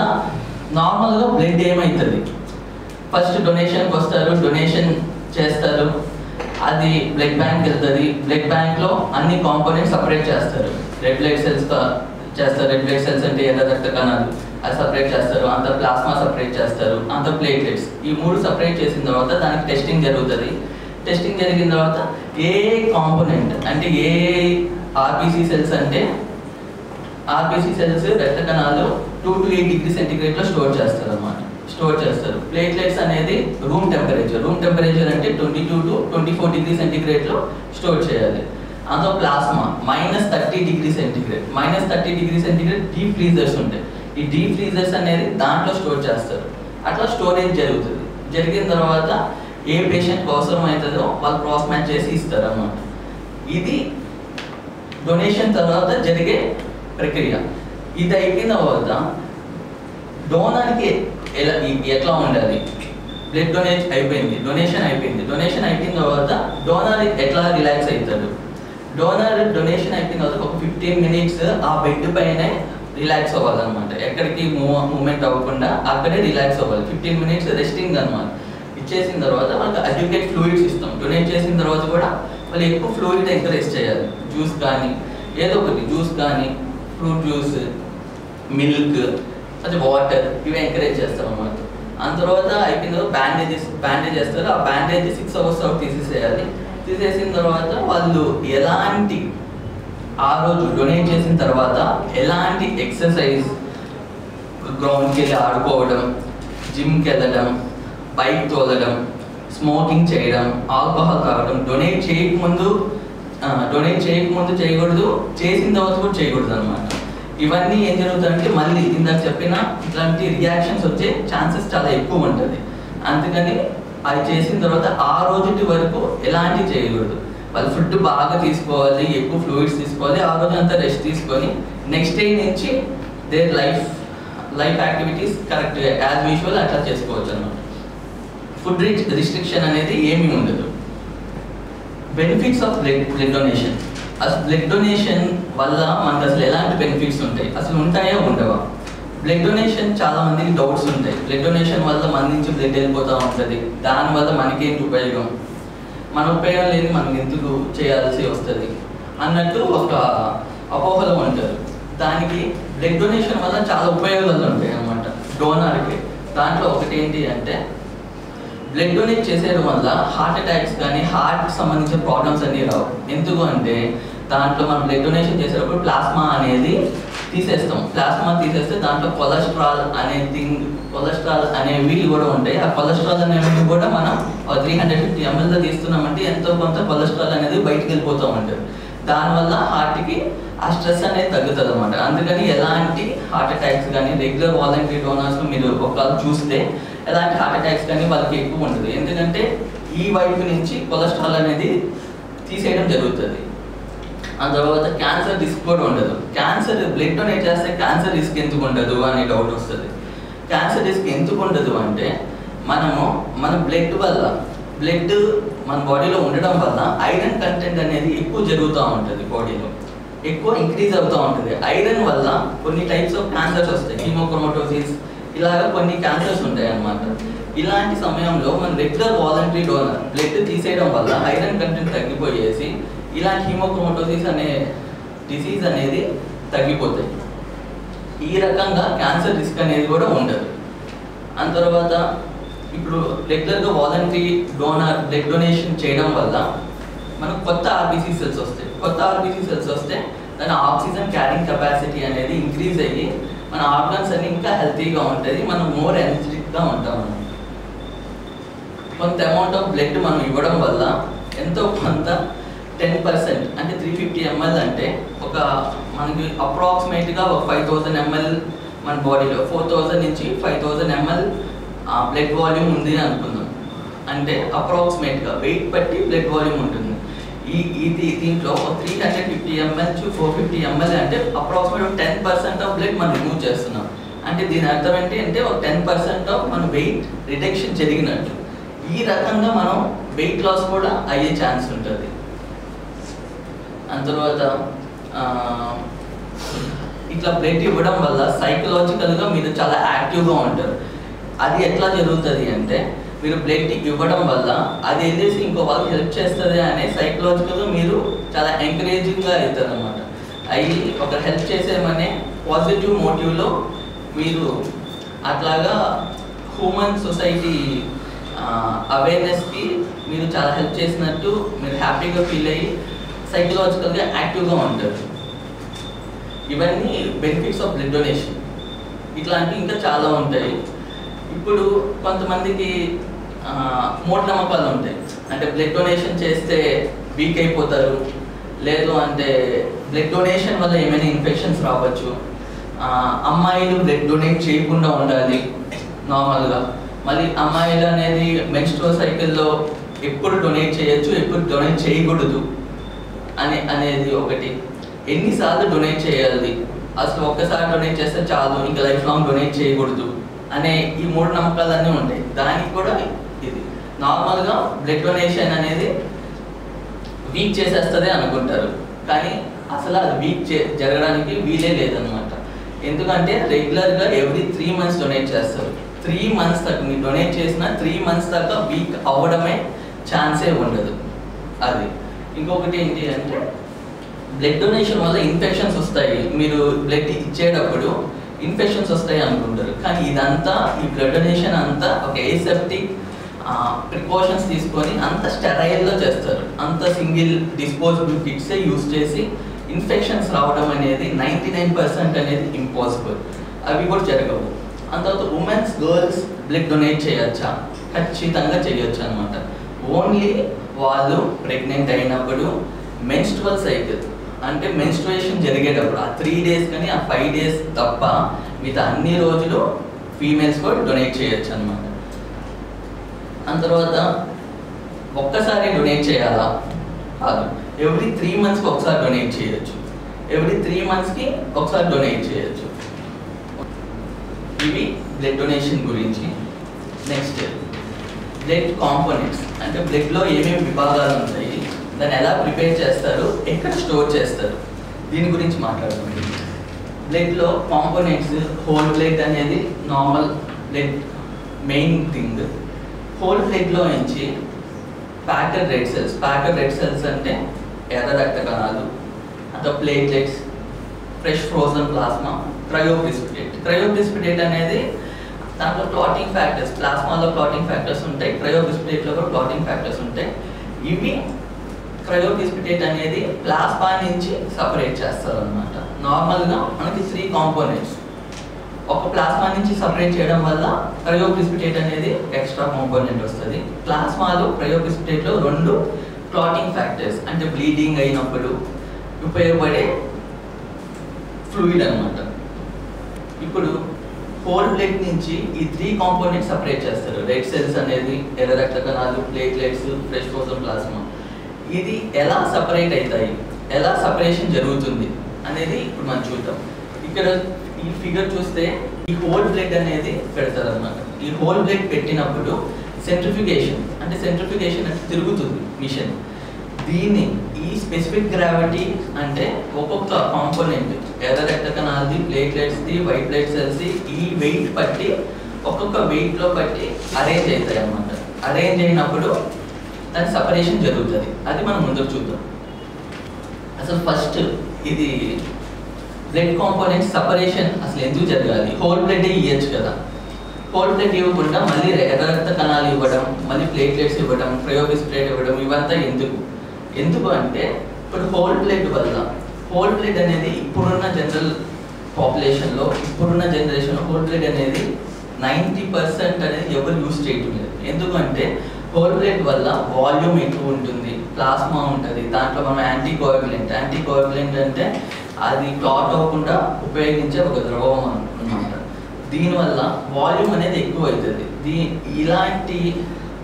Speaker 2: నార్మల్గా బ్లడ్ ఏమవుతుంది, ఫస్ట్ డొనేషన్కి వస్తారు, డొనేషన్ చేస్తారు, అది బ్లడ్ బ్యాంక్ వెళ్తుంది. బ్లడ్ బ్యాంక్లో అన్ని కాంపోనెంట్స్ సపరేట్ చేస్తారు. రెడ్ బ్లడ్ సెల్స్ చేస్తారు, రెడ్ బ్లడ్ సెల్స్ అంటే ఎర్ర రక్త కణాలు, అది సపరేట్ చేస్తారు. అంత ప్లాస్మా సపరేట్ చేస్తారు, అంత ప్లేట్లెట్స్, ఈ 3 సపరేట్ చేసిన తర్వాత దానికి టెస్టింగ్ జరుగుతుంది. టెస్టింగ్ జరిగిన తర్వాత ఏ కాంపోనెంట్ అంటే ఏ ఆర్బీసీ సెల్స్ అంటే ఆర్బీసీ సెల్స్ రక్త కణాలు 2 to 8 degrees సెంటిగ్రేడ్లో స్టోర్ చేస్తారు అన్నమాట. ప్లేట్లెట్స్ అనేది రూమ్ టెంపరేచర్ అంటే 22 to 24 degrees సెంటిగ్రేడ్లో స్టోర్ చేయాలి. అందులో plasma -30 degrees centigrade deep freezers ఉంటాయి. ఈ డీప్ ఫ్రీజర్స్ అనేది దాంట్లో స్టోర్ చేస్తారు. అట్లా స్టోరేజ్ జరుగుతుంది. జరిగిన తర్వాత ఏ పేషెంట్కి అవసరం అవుతుందో వాళ్ళు క్రాస్ మ్యాచ్ చేసి ఇస్తారు అన్నమాట. ఇది డొనేషన్ తర్వాత జరిగే ప్రక్రియ. ఇది అయిపోయిన తర్వాత డోనర్కి ఎట్లా ఉండాలి, బ్లడ్ డొనేషన్ అయిపోయిన తర్వాత డోనర్ ఎట్లా రిలాక్స్ అవుతాడు. డొనేషన్ అయిపోయిన తర్వాత ఒక 15 minutes ఆ బెడ్ పైనే రిలాక్స్ అవ్వాలన్నమాట. ఎక్కడికి మూవ్మెంట్ అవ్వకుండా అక్కడే రిలాక్స్ అవ్వాలి. 15 minutes రెస్టింగ్ అనమాట. ఇచ్చేసిన తర్వాత వాళ్ళకి అడ్యుకేట్ ఫ్లూయిడ్స్ ఇస్తాం. డొనేట్ చేసిన తర్వాత కూడా వాళ్ళు ఎక్కువ ఫ్లూయిడ్ ఎంకరేజ్ చేయాలి. జ్యూస్ కానీ ఏదో ఒకటి, జ్యూస్ కానీ ఫ్రూట్ జ్యూస్, మిల్క్, అది వాటర్, ఇవి ఎంకరేజ్ చేస్తాం అన్నమాట. ఆ తర్వాత అయిపోయిన తర్వాత బ్యాండేజ్ చేస్తారు. ఆ బ్యాండేజ్ 6 hours తీసేసేయాలి. తీసేసిన తర్వాత వాళ్ళు ఎలాంటి ఆ రోజు డొనేట్ చేసిన తర్వాత ఎలాంటి ఎక్సర్సైజ్, గ్రౌండ్కి వెళ్ళి ఆడుకోవడం, జిమ్కి వెళ్ళడం, బైక్ తోలడం, స్మోకింగ్ చేయడం, ఆల్కహాల్ తాగడం, డొనేట్ చేయకముందు చేయకూడదు, చేసిన తర్వాత కూడా చేయకూడదు అనమాట. ఇవన్నీ ఏం జరుగుతుందంటే మళ్ళీ ఇందాక చెప్పిన ఇట్లాంటి రియాక్షన్స్ వచ్చే ఛాన్సెస్ చాలా ఎక్కువ ఉంటుంది. అందుకని అది చేసిన తర్వాత ఆ రోజుటి వరకు ఎలాంటివి చేయకూడదు. వాళ్ళు ఫుడ్ బాగా తీసుకోవాలి, ఎక్కువ ఫ్లూయిడ్స్ తీసుకోవాలి, ఆ రోజు అంతా రెస్ట్ తీసుకొని నెక్స్ట్ డే నుంచి their life activities correct as usual అట్లా చేసుకోవచ్చు అన్నమాట. ఫుడ్ రిస్ట్రిక్షన్ అనేది ఏమీ ఉండదు. Benefits of blood donation. అసలు బ్లడ్ డొనేషన్ వల్ల మనకు అసలు ఎలాంటి బెనిఫిట్స్ ఉంటాయి, అసలు ఉంటాయా ఉండవా? బ్లడ్ డొనేషన్ చాలా మందికి డౌట్స్ ఉంటాయి. బ్లడ్ డొనేషన్ వల్ల మన నుంచి బ్లడ్ వెళ్ళిపోతూ ఉంటుంది, దానివల్ల మనకేంటి ఉపయోగం, మన ఉపయోగం లేని మనం ఎందుకు చేయాల్సి వస్తుంది అన్నట్టు ఒక అపోహలో ఉంటారు. దానికి బ్లడ్ డొనేషన్ వల్ల చాలా ఉపయోగాలు ఉంటాయి అన్నమాట డోనర్కి. దాంట్లో ఒకటి ఏంటి అంటే బ్లడ్ డొనేట్ చేసేయడం వల్ల హార్ట్ అటాక్స్ కానీ హార్ట్ సంబంధించిన ప్రాబ్లమ్స్ అన్నీ రావు. ఎందుకు అంటే దాంట్లో మనం బ్లడ్ డొనేషన్ చేసేటప్పుడు ప్లాస్మా అనేది తీసేస్తాం. ప్లాస్మా తీసేస్తే దాంట్లో కొలెస్ట్రాల్ అనేవి కూడా ఉంటాయి. ఆ కొలెస్ట్రాల్ అనేవి కూడా మనం 350 ml తీస్తున్నామంటే ఎంతో కొంత కొలెస్ట్రాల్ అనేది బయటికి వెళ్ళిపోతూ ఉంటుంది. దానివల్ల హార్ట్కి ఆ స్ట్రెస్ అనేది తగ్గుతుంది అనమాట. అందుకని ఎలాంటి హార్ట్ అటాక్స్ కానీ రెగ్యులర్ వాలంటరీ డోనర్స్ మీరు ఒకవేళ చూస్తే ఎలాంటి హార్ట్ అటాక్స్ కానీ వాళ్ళకి ఎక్కువ ఉంటుంది. ఎందుకంటే ఈ వైపు నుంచి కొలెస్ట్రాల్ అనేది తీసేయడం జరుగుతుంది. ఆ తర్వాత క్యాన్సర్ రిస్క్ కూడా ఉండదు. బ్లడ్ డొనేట్ చేస్తే క్యాన్సర్ రిస్క్ ఎందుకు ఉండదు అనే డౌట్ వస్తుంది. క్యాన్సర్ రిస్క్ ఎందుకు ఉండదు అంటే మన బ్లడ్ మన బాడీలో ఉండడం వల్ల ఐరన్ కంటెంట్ అనేది ఎక్కువ జరుగుతూ ఉంటుంది, బాడీలో ఎక్కువ ఇంక్రీజ్ అవుతూ ఉంటుంది. ఐరన్ వల్ల కొన్ని టైప్స్ ఆఫ్ క్యాన్సర్స్ వస్తాయి. హీమోక్రోమటోసిస్, ఇలాగ కొన్ని క్యాన్సర్స్ ఉంటాయి అన్నమాట. ఇలాంటి సమయంలో మన రెగ్యులర్ వాలంటరీ డోనర్ బ్లడ్ తీసేయడం వల్ల ఐరన్ కంటెంట్ తగ్గిపోయేసి ఇలాంటి హీమోక్రోమటోసిస్ అనే డిసీజ్ అనేది తగ్గిపోతాయి. ఈ రకంగా క్యాన్సర్ రిస్క్ అనేది కూడా ఉండదు. అంత తర్వాత ఇప్పుడు రెగ్యులర్గా వాలంటరీ డోనర్ బ్లడ్ డొనేషన్ చేయడం వల్ల మనకు కొత్త ఆర్బీసీ సెల్స్ వస్తాయి. కొత్త ఆర్బీసీ సెల్స్ వస్తే దాని ఆక్సిజన్ క్యారింగ్ కెపాసిటీ అనేది ఇంక్రీజ్ అయ్యి మన ఆర్గన్స్ అన్ని ఇంకా హెల్తీగా ఉంటుంది, మనం మోర్ ఎనర్జెటిక్గా ఉంటాం. కొంత అమౌంట్ ఆఫ్ బ్లడ్ మనం ఇవ్వడం వల్ల ఎంతో కొంత 10% అంటే 350 ml అంటే ఒక మనకి అప్రాక్సిమేట్గా ఒక 5000 ml మన బాడీలో 4000 నుంచి 5000 ml బ్లడ్ వాల్యూమ్ ఉంది అనుకుందాం. అంటే అప్రాక్సిమేట్గా వెయిట్ బట్టి బ్లడ్ వాల్యూమ్ ఉంటుంది. దీంట్లో 350 ml to 450 ml అంటే అప్రాక్సిమేట్ 10% ఆఫ్ బ్లడ్ మనం రిమూవ్ చేస్తున్నాం. అంటే దీని అర్థం ఏంటి అంటే ఒక 10% ఆఫ్ మన వెయిట్ రిడక్షన్ జరిగినట్టు. ఈ రకంగా మనం వెయిట్ లాస్ కూడా అయ్యే ఛాన్స్ ఉంటుంది. తర్వాత ఇట్లా బ్లడ్ ఇవ్వడం వల్ల సైకలాజికల్గా మీరు చాలా యాక్టివ్గా ఉంటారు. అది ఎట్లా జరుగుతుంది అంటే మీరు బ్లడ్ ఇవ్వడం వల్ల అది వెళ్ళేసి ఇంకో వాళ్ళకి హెల్ప్ చేస్తుంది అనే సైకలాజికల్గా మీరు చాలా ఎంకరేజింగ్గా అవుతారు అనమాట. అవి ఒక హెల్ప్ చేసేమనే పాజిటివ్ మోటివ్లో మీరు అట్లాగా హ్యూమన్ సొసైటీ అవేర్నెస్కి మీరు చాలా హెల్ప్ చేసినట్టు మీరు హ్యాపీగా ఫీల్ అయ్యి సైకలాజికల్గా యాక్టివ్గా ఉంటారు. ఇవన్నీ బెనిఫిట్స్ ఆఫ్ బ్లడ్ డొనేషన్. ఇట్లాంటివి ఇంకా చాలా ఉంటాయి. ఇప్పుడు కొంతమందికి మూఢనమ్మకాలు ఉంటాయి. అంటే బ్లడ్ డొనేషన్ చేస్తే వీక్ అయిపోతారు, లేదు అంటే బ్లడ్ డొనేషన్ వల్ల ఏమైనా ఇన్ఫెక్షన్స్ రావచ్చు, అమ్మాయిలు బ్లడ్ డొనేట్ చేయకుండా ఉండాలి నార్మల్గా, మళ్ళీ అమ్మాయిలు అనేది మెన్స్ట్రువల్ సైకిల్లో ఎప్పుడు డొనేట్ చేయొచ్చు, ఎప్పుడు డొనేట్ చేయకూడదు అనేది ఒకటి. ఎన్నిసార్లు డొనేట్ చేయాలి, అసలు ఒక్కసారి డొనేట్ చేస్తే చాలు ఇంకా లైఫ్ లాంగ్ డొనేట్ చేయకూడదు అనే ఈ మూడు నమ్మకాలన్నీ ఉంటాయి. దానికి కూడా ఇది నార్మల్గా బ్లడ్ డొనేషన్ అనేది వీక్ చేసేస్తుంది అనుకుంటారు, కానీ అసలు అది వీక్ జరగడానికి వీలే లేదనమాట. ఎందుకంటే రెగ్యులర్గా ఎవ్రీ 3 months డొనేట్ చేస్తారు. 3 months దాకా మీరు డొనేట్ చేసిన 3 months దాకా వీక్ అవ్వడమే ఛాన్సే ఉండదు. అది ఇంకొకటి ఏంటి అంటే బ్లడ్ డొనేషన్ వల్ల ఇన్ఫెక్షన్స్ వస్తాయి. మీరు బ్లడ్ ఇచ్చేటప్పుడు ఇన్ఫెక్షన్స్ వస్తాయి అనుకుంటారు, కానీ ఇదంతా ఈ బ్లడ్ డొనేషన్ అంతా ఒక ఏసెప్టిక్ ప్రికాషన్స్ తీసుకొని అంత స్టెరైల్లో చేస్తారు. అంత సింగిల్ డిస్పోజబుల్ కిట్సే యూజ్ చేసి ఇన్ఫెక్షన్స్ రావడం అనేది 99% అనేది ఇంపాసిబుల్. అవి కూడా జరగవు. అంత తర్వాత ఉమెన్స్ గర్ల్స్ బ్లడ్ డొనేట్ చేయొచ్చా? ఖచ్చితంగా చేయొచ్చు అనమాట. ఓన్లీ వాళ్ళు ప్రెగ్నెంట్ అయినప్పుడు మెన్స్ట్రువల్ సైకిల్ అంటే మెన్స్ట్రుయేషన్ జరిగేటప్పుడు ఆ 3 days కానీ ఆ 5 days తప్ప మిగతా అన్ని రోజులు ఫీమేల్స్ కూడా డొనేట్ చేయొచ్చు అనమాట. దాని తర్వాత ఒక్కసారి డొనేట్ చేయాలా? కాదు, ఎవ్రీ 3 monthsకి ఒకసారి డొనేట్ చేయొచ్చు. ఎవ్రీ 3 monthsకి ఒకసారి డొనేట్ చేయొచ్చు. ఇవి బ్లడ్ డొనేషన్ గురించి. నెక్స్ట్ బ్లడ్ కాంపోనెంట్స్ అంటే బ్లడ్లో ఏమేమి విభాగాలు ఉంటాయి, దాన్ని ఎలా ప్రిపేర్ చేస్తారు, ఎక్కడ స్టోర్ చేస్తారు, దీని గురించి మాట్లాడుతుంది. బ్లడ్లో కాంపోనెంట్స్ హోల్ బ్లడ్ అనేది normal blood main thing. Whole బ్లడ్లో నుంచి ప్యాక్డ్ రెడ్ సెల్స్ అంటే ఎర్ర రక్త కణాలు, అంటే ప్లేట్లెట్స్, ఫ్రెష్ ఫ్రోజన్ ప్లాస్మా, క్రయోప్రెసిపిటేట్ అనేది దాంట్లో క్లాటింగ్ ఫ్యాక్టర్స్, ప్లాస్మాలో క్లాటింగ్ ఫ్యాక్టర్స్ ఉంటాయి, క్రయోప్రెసిపిటేట్లో కూడా క్లాటింగ్ ఫ్యాక్టర్స్ ఉంటాయి. ఇవి క్రయోప్రెసిపిటేట్ అనేది ప్లాస్మా నుంచి సపరేట్ చేస్తారు అనమాట. నార్మల్గా మనకి 3 components. ఒక ప్లాస్మా నుంచి సపరేట్ చేయడం వల్ల క్రయోప్రెసిపిటేట్ అనేది ఎక్స్ట్రా కాంపోనెంట్ వస్తుంది. ప్లాస్మాలో క్రయోప్రెసిపిటేట్లో 2 క్లాటింగ్ ఫ్యాక్టర్స్ అంటే బ్లీడింగ్ అయినప్పుడు ఉపయోగపడే ఫ్లూయిడ్ అనమాట. ఇప్పుడు హోల్ బ్లడ్ నుంచి ఈ 3 components సపరేట్ చేస్తారు. రెడ్ సెల్స్ అనేది ఎర్ర రక్త కణాలు, ప్లేట్లెట్స్, ఫ్రెష్ ఫ్రోజన్ ప్లాస్మా. ఇది ఎలా సపరేట్ అవుతాయి, ఎలా సపరేషన్ జరుగుతుంది అనేది ఇప్పుడు మనం చూద్దాం. ఇక్కడ ఈ ఫిగర్ చూస్తే ఈ హోల్ బ్లడ్ అనేది పెడతారు అనమాట. ఈ హోల్ బ్లడ్ పెట్టినప్పుడు సెంట్రిఫికేషన్ అంటే తిరుగుతుంది మిషన్. దీన్ని ఈ స్పెసిఫిక్ గ్రావిటీ అంటే ఒక్కొక్క కాంపోనెంట్ ఎర్ర రక్త కణాలది, ప్లేట్లెట్స్ది, వైట్ బ్లడ్ సెల్స్ది ఈ వెయిట్ పట్టి ఒక్కొక్క వెయిట్లో పట్టి అరేంజ్ అవుతాయి అన్నమాట. అరేంజ్ అయినప్పుడు దాని సపరేషన్ జరుగుతుంది. అది మనం ముందుకు చూద్దాం. అసలు ఫస్ట్ ఇది బ్లడ్ కాంపోనెంట్స్ సపరేషన్ అసలు ఎందుకు జరగాలి? హోల్ బ్లడ్ ఇవ్వచ్చు కదా, హోల్ బ్లడ్ ఇవ్వకుండా మళ్ళీ ఎర్ర రక్త కణాలు ఇవ్వడం, మళ్ళీ ప్లేట్లెట్స్ ఇవ్వడం, క్రయోబిస్ప్లేట్ ఇవ్వడం, ఇవంతా ఎందుకు అంటే ఇప్పుడు హోల్ బ్లడ్ వల్ల, హోల్ బ్లడ్ అనేది ఇప్పుడున్న జనరల్ పాపులేషన్లో, ఇప్పుడున్న జనరేషన్లో హోల్ బ్లడ్ అనేది 90% అనేది ఎవరు యూజ్ చేయటం లేదు. ఎందుకంటే హోల్ బ్లడ్ వల్ల వాల్యూమ్ ఎక్కువ ఉంటుంది, ప్లాస్మా ఉంటుంది, దాంట్లో మనం యాంటీకోయాగులెంట్ అంటే అది క్లాట్ అవ్వకుండా ఉపయోగించే ఒక ద్రవం అన్నమాట. దీనివల్ల వాల్యూమ్ అనేది ఎక్కువ అవుతుంది. ఇలాంటి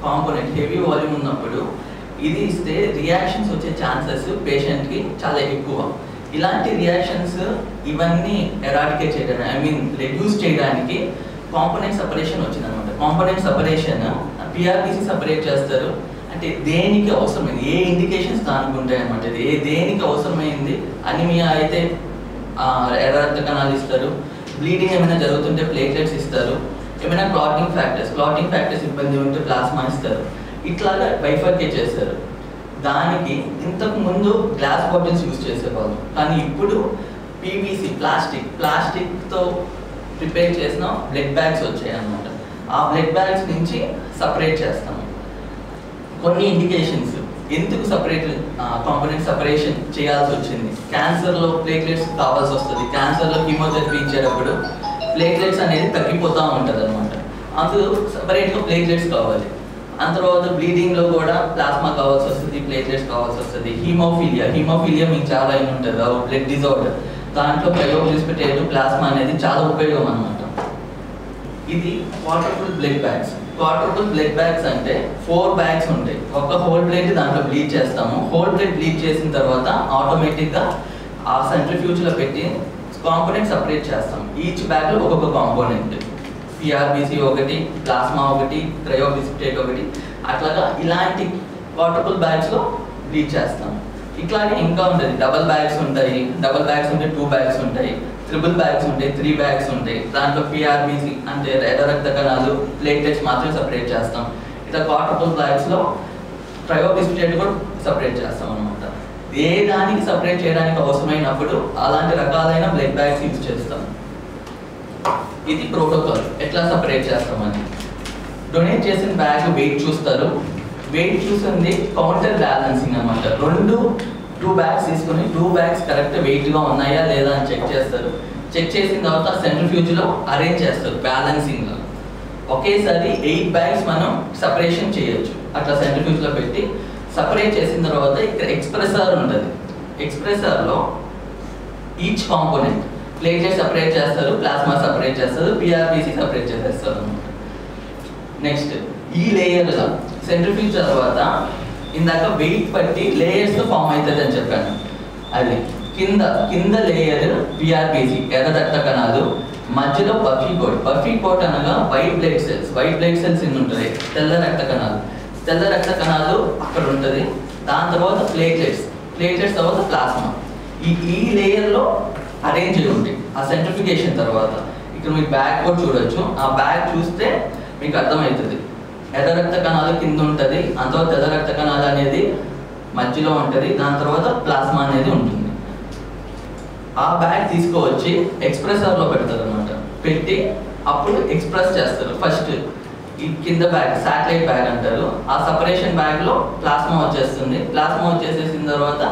Speaker 2: కాంపోనెంట్ హెవీ వాల్యూమ్ ఉన్నప్పుడు ఇది ఇస్తే రియాక్షన్స్ వచ్చే ఛాన్సెస్ పేషెంట్కి చాలా ఎక్కువ. ఇలాంటి రియాక్షన్స్ ఇవన్నీ ఎరాడికేట్ చేయడానికి, రెడ్యూస్ చేయడానికి కాంపోనెంట్ సపరేషన్ వచ్చిందనమాట. కాంపోనెంట్ సపరేషన్ పిఆర్బిసి సపరేట్ చేస్తారు. అంటే దేనికి అవసరమైంది, ఏ ఇండికేషన్స్ దానికి ఉంటాయి అనమాట. దేనికి అవసరమైంది, అనిమియా అయితే ఎర్ర రక్త కణాలు ఇస్తారు, బ్లీడింగ్ ఏమైనా జరుగుతుంటే ప్లేట్లెట్స్ ఇస్తారు, ఏమైనా క్లాటింగ్ ఫ్యాక్టర్స్ ఇబ్బంది ఉంటే ప్లాస్మా ఇస్తారు. ఇట్లాగా బైఫర్కేట్ చేస్తారు. దానికి ఇంతకు ముందు గ్లాస్ బాటిల్స్ యూజ్ చేసేవాళ్ళు, కానీ ఇప్పుడు పీవీసీ ప్లాస్టిక్తో ప్రిపేర్ చేసిన బ్లడ్ బ్యాగ్స్ వచ్చాయి అన్నమాట. ఆ బ్లడ్ బ్యాగ్స్ నుంచి సపరేట్ చేస్తాము. కొన్ని ఇండికేషన్స్ ఎందుకు కాంపోనెంట్ సపరేషన్ చేయాల్సి వచ్చింది. క్యాన్సర్లో ప్లేట్లెట్స్ కావాల్సి వస్తుంది. క్యాన్సర్లో కీమోథెరపీ ఇచ్చేటప్పుడు ప్లేట్లెట్స్ అనేది తగ్గిపోతూ ఉంటుంది అనమాట. అందుకు సపరేట్గా ప్లేట్లెట్స్ కావాలి. ఆ తర్వాత బ్లీడింగ్లో కూడా ప్లాస్మా కావాల్సి వస్తుంది, ప్లేట్లెట్స్ కావాల్సి వస్తుంది. హీమోఫీలియా మీకు చాలా అయిన ఉంటుంది, బ్లడ్ డిజార్డర్. దాంట్లో క్రయోబిస్ప్లేట్ ప్లాస్మా అనేది చాలా ఉపయోగం అనమాట. ఇది క్వార్టర్ఫుల్ బ్లడ్ బ్యాగ్స్ అంటే 4 బ్యాగ్స్ ఉంటాయి. ఒక హోల్ బ్లడ్ దాంట్లో బ్లీడ్ చేస్తాము. హోల్ బ్లడ్ బ్లీడ్ చేసిన తర్వాత ఆటోమేటిక్గా ఆ సెంట్రిఫ్యూజ్లో పెట్టి కాంపోనెంట్ సపరేట్ చేస్తాం. ఈచ్ బ్యాగ్లో ఒక్కొక్క కాంపోనెంట్, పిఆర్బిసి ఒకటి, ప్లాస్మా ఒకటి, క్రయోబిస్ప్లేట్ ఒకటి, అట్లాగా ఇలాంటి క్వార్టర్ఫుల్ బ్యాగ్స్లో బ్లీడ్ చేస్తాం. ఇట్లాగే ఇంకా ఉంటుంది, డబల్ బ్యాగ్స్ ఉంటే 2 బ్యాగ్స్ ఉంటాయి, ట్రిపుల్ బ్యాగ్స్ ఉంటాయి, 3 బ్యాగ్స్ ఉంటాయి. దాంట్లో పిఆర్బిసి అంటే ఎర్ర రక్త కణాలు, ప్లేట్లెట్స్ మాత్రమే సపరేట్ చేస్తాం. ఇట్లా క్వార్టర్ఫుల్ బ్యాగ్స్లో క్రయోబిస్ప్లేట్ కూడా సపరేట్ చేస్తాం అనమాట. ఏ దానికి సపరేట్ చేయడానికి అవసరమైనప్పుడు అలాంటి రకాలైన బ్లడ్ బ్యాగ్స్ యూజ్ చేస్తాం. ఇది ప్రోటోకాల్ ఎట్లా సపరేట్ చేస్తామని. డొనేట్ చేసిన బ్యాగ్ వెయిట్ చూస్తారు. వెయిట్ చూసింది కౌంటర్ బ్యాలెన్సింగ్ అనమాట. 2 బ్యాగ్స్ తీసుకుని 2 బ్యాగ్స్ కరెక్ట్ వెయిట్గా ఉన్నాయా లేదా అని చెక్ చేస్తారు. చెక్ చేసిన తర్వాత సెంట్రిఫ్యూజ్లో అరేంజ్ చేస్తారు బ్యాలెన్సింగ్లో. ఒకేసారి 8 బ్యాగ్స్ మనం సపరేషన్ చేయొచ్చు. అట్లా సెంట్రిఫ్యూజ్లో పెట్టి సపరేట్ చేసిన తర్వాత ఇక్కడ ఎక్స్ప్రెసర్ ఉంటుంది. ఎక్స్ప్రెసర్లో ఈచ్ కాంపోనెంట్ ప్లేట్లెట్ సపరేట్ చేస్తారు, ప్లాస్మా సపరేట్ చేస్తారు, పిఆర్బిసి సపరేట్ చేసేస్తారు అనమాట. నెక్స్ట్ ఈ లేయర్లో సెంట్రిఫ్యూజ్ తర్వాత ఇందాక వెయిట్ పట్టి లేయర్స్తో ఫామ్ అవుతుంది అని చెప్పాను. అది కింద లేయర్ పిఆర్బిసి ఎర్ర రక్త కణాలు, మధ్యలో బఫీ కోట్ అనగా వైట్ బ్లడ్ సెల్స్ ఇన్ని ఉంటుంది. తెల్ల రక్త కణాలు అక్కడ ఉంటుంది. దాని తర్వాత ప్లేట్లెట్స్ తర్వాత ప్లాస్మా. ఈ లేయర్లో అరేంజ్ అయి ఉంటాయి. ఆ సెంట్రిఫికేషన్ తర్వాత ఇక్కడ మీకు బ్యాగ్ కూడా చూడొచ్చు. ఆ బ్యాగ్ చూస్తే మీకు అర్థమవుతుంది. ఎర్ర రక్త కణాలు కింద ఉంటుంది, అంత తెల్ల రక్త కణాలు అనేది మధ్యలో ఉంటుంది, దాని తర్వాత ప్లాస్మా అనేది ఉంటుంది. ఆ బ్యాగ్ తీసుకువచ్చి ఎక్స్ప్రెసర్లో పెడతారు అనమాట. పెట్టి అప్పుడు ఎక్స్ప్రెస్ చేస్తారు. ఫస్ట్ ఈ కింద బ్యాగ్ శాటిలైట్ బ్యాగ్ అంటారు. ఆ సపరేషన్ బ్యాగ్లో ప్లాస్మా వచ్చేస్తుంది. ప్లాస్మా వచ్చేసేసిన తర్వాత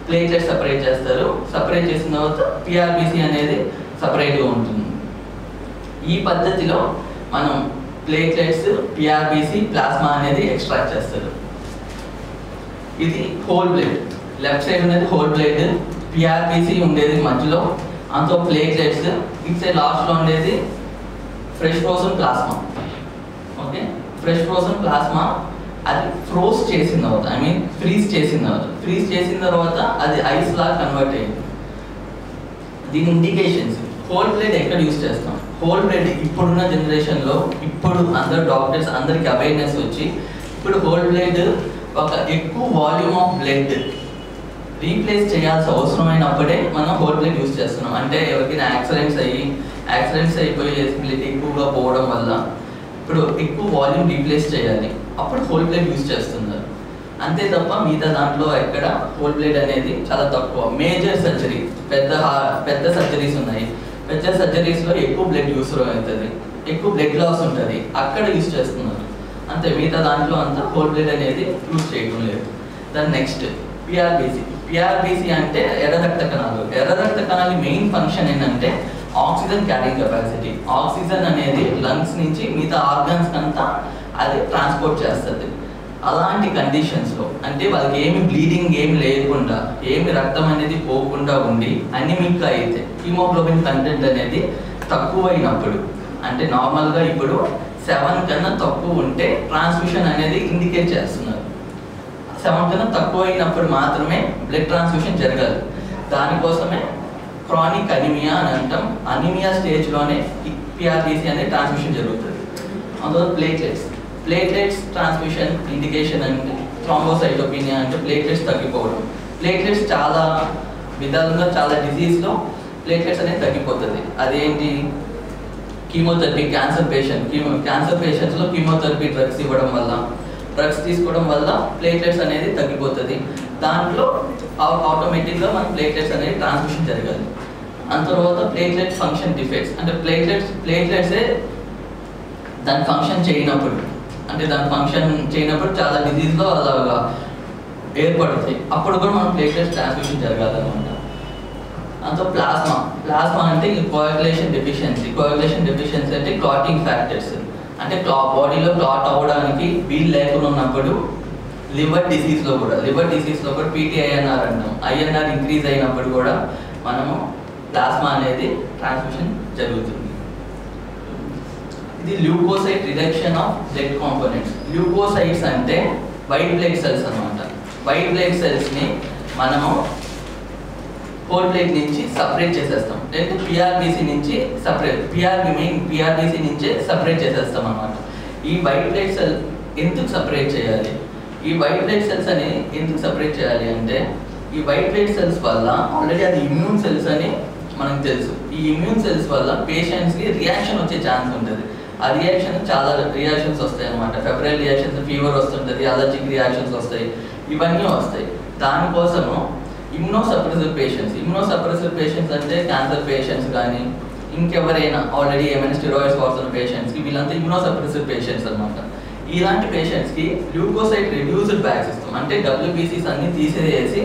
Speaker 2: ప్లేట్లెట్ సపరేట్ చేస్తారు. సపరేట్ చేసిన తర్వాత పిఆర్బిసి అనేది సపరేట్గా ఉంటుంది. ఈ పద్ధతిలో మనం ప్లేట్లెట్స్, పిఆర్బిసి, ప్లాస్మా అనేది ఎక్స్ట్రాక్ట్ చేస్తారు. ఇది హోల్ బ్లడ్. లెఫ్ట్ సైడ్ అనేది హోల్ బ్లడ్, పిఆర్బిసి ఉండేది మధ్యలో, అంతో ప్లేట్లెట్స్, ఇటు సైడ్ లాస్ట్లో ఉండేది fresh frozen plasma. Okay, fresh frozen plasma అది ఫ్రీజ్ చేసిన తర్వాత అది ఐస్ లాగా కన్వర్ట్ అయ్యింది. దీని ఇండికేషన్స్ హోల్ బ్లడ్ ఎక్కడ యూజ్ చేస్తాం? హోల్ బ్లడ్ ఇప్పుడున్న జనరేషన్లో ఇప్పుడు అందరు డాక్టర్స్ అందరికి అవేర్నెస్ వచ్చి ఇప్పుడు హోల్ బ్లడ్ ఒక ఎక్కువ వాల్యూమ్ ఆఫ్ బ్లడ్ రీప్లేస్ చేయాల్సిన అవసరమైనప్పుడే మనం హోల్ బ్లడ్ యూజ్ చేస్తున్నాం. అంటే ఎవరికైనా యాక్సిడెంట్స్ అయిపోయి బ్లడ్ ఎక్కువగా పోవడం వల్ల ఇప్పుడు ఎక్కువ వాల్యూమ్ రీప్లేస్ చేయాలి, అప్పుడు హోల్ బ్లడ్ యూజ్ చేస్తున్నారు. అంతే తప్ప మిగతా దాంట్లో ఎక్కడ హోల్ బ్లడ్ అనేది చాలా తక్కువ. మేజర్ సర్జరీ, పెద్ద సర్జరీస్ ఉన్నాయి, పెద్ద సర్జరీస్లో ఎక్కువ బ్లడ్ యూస్ అవుతుంది, ఎక్కువ బ్లడ్ లాస్ ఉంటుంది, అక్కడ యూజ్ చేస్తున్నారు. అంతే, మిగతా దాంట్లో అంతా హోల్ బ్లడ్ అనేది యూజ్ చేయడం లేదు. దాని నెక్స్ట్ పిఆర్బిసి అంటే ఎర్ర రక్త కణాలు. ఎర్ర రక్త కణాల మెయిన్ ఫంక్షన్ ఏంటంటే ఆక్సిజన్ క్యారింగ్ కెపాసిటీ. ఆక్సిజన్ అనేది లంగ్స్ నుంచి మిగతా ఆర్గన్స్ అంతా అది ట్రాన్స్పోర్ట్ చేస్తుంది. అలాంటి కండిషన్స్లో అంటే వాళ్ళకి ఏమి బ్లీడింగ్ ఏమి లేకుండా, ఏమి రక్తం అనేది పోకుండా ఉండి అనిమిక్గా అయితే, హీమోగ్లోబిన్ కంటెంట్ అనేది తక్కువైనప్పుడు, అంటే నార్మల్గా ఇప్పుడు 7 కన్నా తక్కువ ఉంటే ట్రాన్స్ఫ్యూషన్ అనేది ఇండికేట్ చేస్తున్నారు. 7 కన్నా తక్కువ అయినప్పుడు మాత్రమే బ్లడ్ ట్రాన్స్ఫ్యూషన్ జరగాలి. దానికోసమే క్రానిక్ అనీమియా అని అంటాం. అనీమియా స్టేజ్లోనే పిఆర్బిసి అనేది ట్రాన్స్ఫ్యూషన్ జరుగుతుంది. అందువల్ల ప్లేట్లెట్స్ ట్రాన్స్ఫ్యూషన్ ఇండికేషన్ అంటే థ్రాంబోసైటోపినియా అంటే ప్లేట్లెట్స్ తగ్గిపోవడం. ప్లేట్లెట్స్ చాలా విధాలుగా చాలా డిసీజ్లో ప్లేట్లెట్స్ అనేది తగ్గిపోతుంది. అదేంటి, కీమోథెరపీ, క్యాన్సర్ పేషెంట్స్లో కీమోథెరపీ డ్రగ్స్ తీసుకోవడం వల్ల ప్లేట్లెట్స్ అనేది తగ్గిపోతుంది. దాంట్లో ఆటోమేటిక్గా మన ప్లేట్లెట్స్ అనేది ట్రాన్స్మిషన్ జరగాలి. అంత తర్వాత ప్లేట్లెట్ ఫంక్షన్ డిఫెక్ట్స్ అంటే ప్లేట్లెట్సే దాని ఫంక్షన్ చేయనప్పుడు చాలా డిజీజ్లో అలాగా ఏర్పడుతాయి. అప్పుడు కూడా మనం ప్లేట్లెట్స్ ట్రాన్స్మిషన్ జరగాలన్నమాట. అంత ప్లాస్మా అంటే కోయాగులేషన్ డెఫిషియన్సీ అంటే క్లాటింగ్ ఫ్యాక్టర్స్. అంటే బాడీలో క్లాట్ అవ్వడానికి వీలు లేకుండా ఉన్నప్పుడు లివర్ డిసీజ్లో కూడా పీటీఐఎన్ఆర్ అంటాం. ఐఎన్ఆర్ ఇంక్రీజ్ అయినప్పుడు కూడా మనము ప్లాస్మా అనేది ట్రాన్స్మిషన్ జరుగుతుంది. ఇది leukocyte reduction of blood components. Leukocytes అంటే వైట్ బ్లడ్ సెల్స్ అన్నమాట. వైట్ బ్లడ్ సెల్స్ని మనము హోల్ బ్లడ్ నుంచి సపరేట్ చేసేస్తాం, అంటే పిఆర్బిసి నుంచి సపరేట్ చేసేస్తాం అన్నమాట. ఈ వైట్ బ్లడ్ సెల్ ఎందుకు సపరేట్ చేయాలి? ఈ వైట్ బ్లడ్ సెల్స్ అని ఎందుకు సపరేట్ చేయాలి అంటే, ఈ వైట్ బ్లడ్ సెల్స్ వల్ల ఆల్రెడీ అది ఇమ్యూన్ సెల్స్ అని మనకు తెలుసు. ఈ ఇమ్యూన్ సెల్స్ వల్ల పేషెంట్స్కి రియాక్షన్ వచ్చే ఛాన్స్ ఉంటుంది. ఆ చాలా రియాక్షన్స్ వస్తాయి అన్నమాట. ఫెబ్రల్ రియాక్షన్స్, ఫీవర్ వస్తుంటుంది, అలర్జిక్ రియాక్షన్స్ వస్తాయి, ఇవన్నీ వస్తాయి. దానికోసము ఇమ్యూనోసప్రెసివ్ పేషెంట్స్ అంటే క్యాన్సర్ పేషెంట్స్ కానీ ఇంకెవరైనా ఆల్రెడీ ఏమైనా స్టెరాయిడ్స్ వాడుతున్న పేషెంట్స్కి, వీళ్ళంతా ఇమ్యూనోసప్రెసివ్ పేషెంట్స్ అనమాట. ఇలాంటి పేషెంట్స్కి గ్లూకోసైట్ రిడ్యూస్డ్ బ్యాగ్స్ ఇస్తాం, అంటే డబ్ల్యూబీసీస్ అన్ని తీసేసి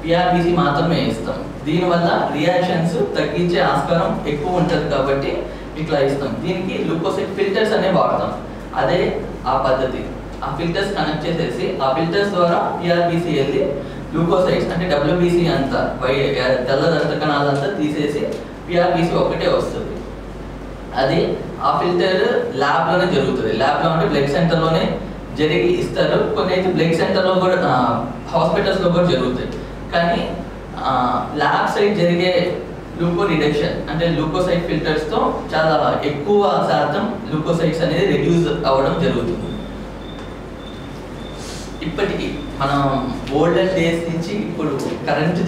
Speaker 2: పిఆర్బిసి మాత్రమే ఇస్తాం. దీనివల్ల రియాక్షన్స్ తగ్గించే ఆస్కారం ఎక్కువ ఉంటుంది కాబట్టి ఇట్లా ఇస్తాం. దీనికి గ్లూకోసైట్ ఫిల్టర్స్ అనేవి వాడతాం. అదే ఆ పద్ధతి. ఆ ఫిల్టర్స్ కనెక్ట్ చేసేసి ఆ ఫిల్టర్స్ ద్వారా పిఆర్బిసి వెళ్ళి గ్లూకోసైడ్స్ అంటే డబ్ల్యూబీసీ అంతా తెల్ల రక్త కణాలంతా తీసేసి పిఆర్బిసి ఒకటే వస్తుంది. అది ఆ ఫిల్టర్ ల్యాబ్లోనే జరుగుతుంది. ల్యాబ్లో అంటే బ్లడ్ సెంటర్లోనే జరిగి ఇస్తారు. కొన్ని అయితే బ్లడ్ సెంటర్లో కూడా హాస్పిటల్స్లో కూడా జరుగుతాయి. కానీ ల్యాబ్ సైడ్ జరిగే గ్లూకో రిడక్షన్ అంటే గ్లూకోసైడ్ ఫిల్టర్స్తో చాలా ఎక్కువ శాతం గ్లూకోసైడ్స్ అనేది రిడ్యూస్ అవ్వడం జరుగుతుంది. ఇప్పటికీ మనం ఓల్డెన్ డేస్ నుంచి ఇప్పుడు కరెంట్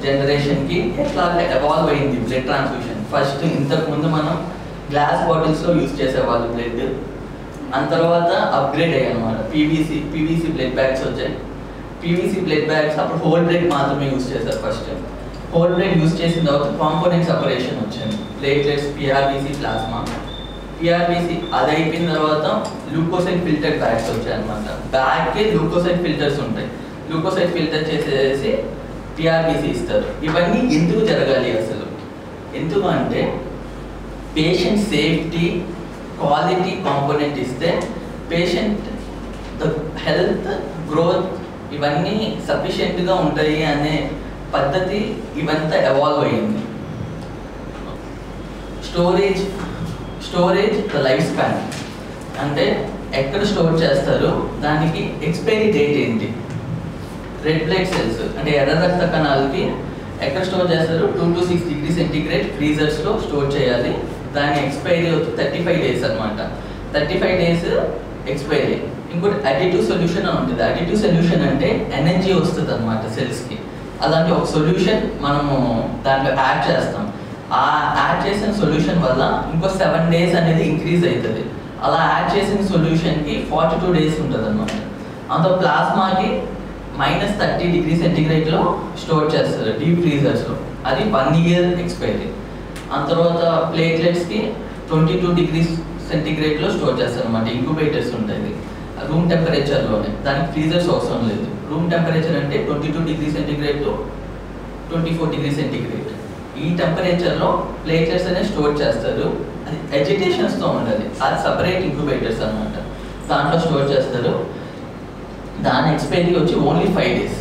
Speaker 2: జనరేషన్కి ఎట్లా ఎవాల్వ్ అయింది బ్లడ్ ట్రాన్స్ఫ్యూషన్. ఫస్ట్ ఇంతకుముందు మనం గ్లాస్ బాటిల్స్లో యూజ్ చేసేవాళ్ళు బ్లడ్. అంత తర్వాత అప్గ్రేడ్ అయ్యాయి అనమాట. పీవీసీ బ్లడ్ బ్యాగ్స్ వచ్చాయి. పీవీసీ బ్లడ్ బ్యాగ్స్ అప్పుడు హోల్ బ్లడ్ మాత్రమే యూజ్ చేశారు. ఫస్ట్ హోల్ బ్లడ్ యూజ్ చేసిన తర్వాత కాంపోనెంట్ సపరేషన్ వచ్చింది. Platelets, PRBC, plasma. పిఆర్బిసి అది అయిపోయిన తర్వాత గ్లూకోసైడ్ ఫిల్టర్ బ్యాగ్స్ వచ్చాయి అనమాట. బ్యాగ్కే గ్లూకోసైడ్ ఫిల్టర్స్ ఉంటాయి. గ్లూకోసైడ్ ఫిల్టర్ చేసేసి పిఆర్బిసి ఇస్తారు. ఇవన్నీ ఎందుకు జరగాలి అసలు? ఎందుకు అంటే పేషెంట్ సేఫ్టీ, క్వాలిటీ కాంపోనెంట్ ఇస్తే పేషెంట్ హెల్త్, గ్రోత్ ఇవన్నీ సఫిషియెంట్గా ఉంటాయి అనే పద్ధతి ఇవంతా ఎవాల్వ్ అయ్యింది. స్టోరేజ్ లైఫ్ స్పాన్ అంటే ఎక్కడ స్టోర్ చేస్తారు, దానికి ఎక్స్పైరీ డేట్ ఏంటి. రెడ్ బ్లడ్ సెల్స్ అంటే ఎర్ర రక్త కణాలకి ఎక్కడ స్టోర్ చేస్తారు, 2 to 6 degrees సెంటీగ్రేడ్ ఫ్రీజర్స్లో స్టోర్ చేయాలి. దాని ఎక్స్పైరీ 35 days అనమాట. 35 days ఎక్స్పైరీ. ఇంకోటి అడిటివ్ సొల్యూషన్ అని ఉంటుంది. అడిటివ్ సొల్యూషన్ అంటే ఎనర్జీ వస్తుంది అనమాట సెల్స్కి. అలాంటి ఒక సొల్యూషన్ మనము దాంట్లో యాడ్ చేస్తాం. ఆ యాడ్ చేసిన సొల్యూషన్ వల్ల ఇంకో 7 days అనేది ఇంక్రీజ్ అవుతుంది. అలా యాడ్ చేసిన సొల్యూషన్కి 42 days ఉంటుంది అనమాట. అంత ప్లాస్మాకి -30 degrees సెంటిగ్రేడ్లో స్టోర్ చేస్తారు డీప్ ఫ్రీజర్స్లో. అది 1 year ఎక్స్పైరీ. ఆ తర్వాత ప్లేట్లెట్స్కి 22 degrees సెంటిగ్రేడ్లో స్టోర్ చేస్తారు అనమాట. ఇంక్యుబేటర్స్ ఉంటాయి రూమ్ టెంపరేచర్లోనే, దానికి ఫ్రీజర్స్ అవసరం లేదు. రూమ్ టెంపరేచర్ అంటే 22 degrees centigrade to 24 degrees centigrade. ఈ టెంపరేచర్లో ప్లేట్లెట్స్ అనేది స్టోర్ చేస్తారు. అది ఎజిటేషన్స్తో ఉండాలి. అది సపరేట్ ఇంక్యుబేటర్స్ అనమాట. దాంట్లో స్టోర్ చేస్తారు. దాని ఎక్స్పైరీ వచ్చి ఓన్లీ 5 days.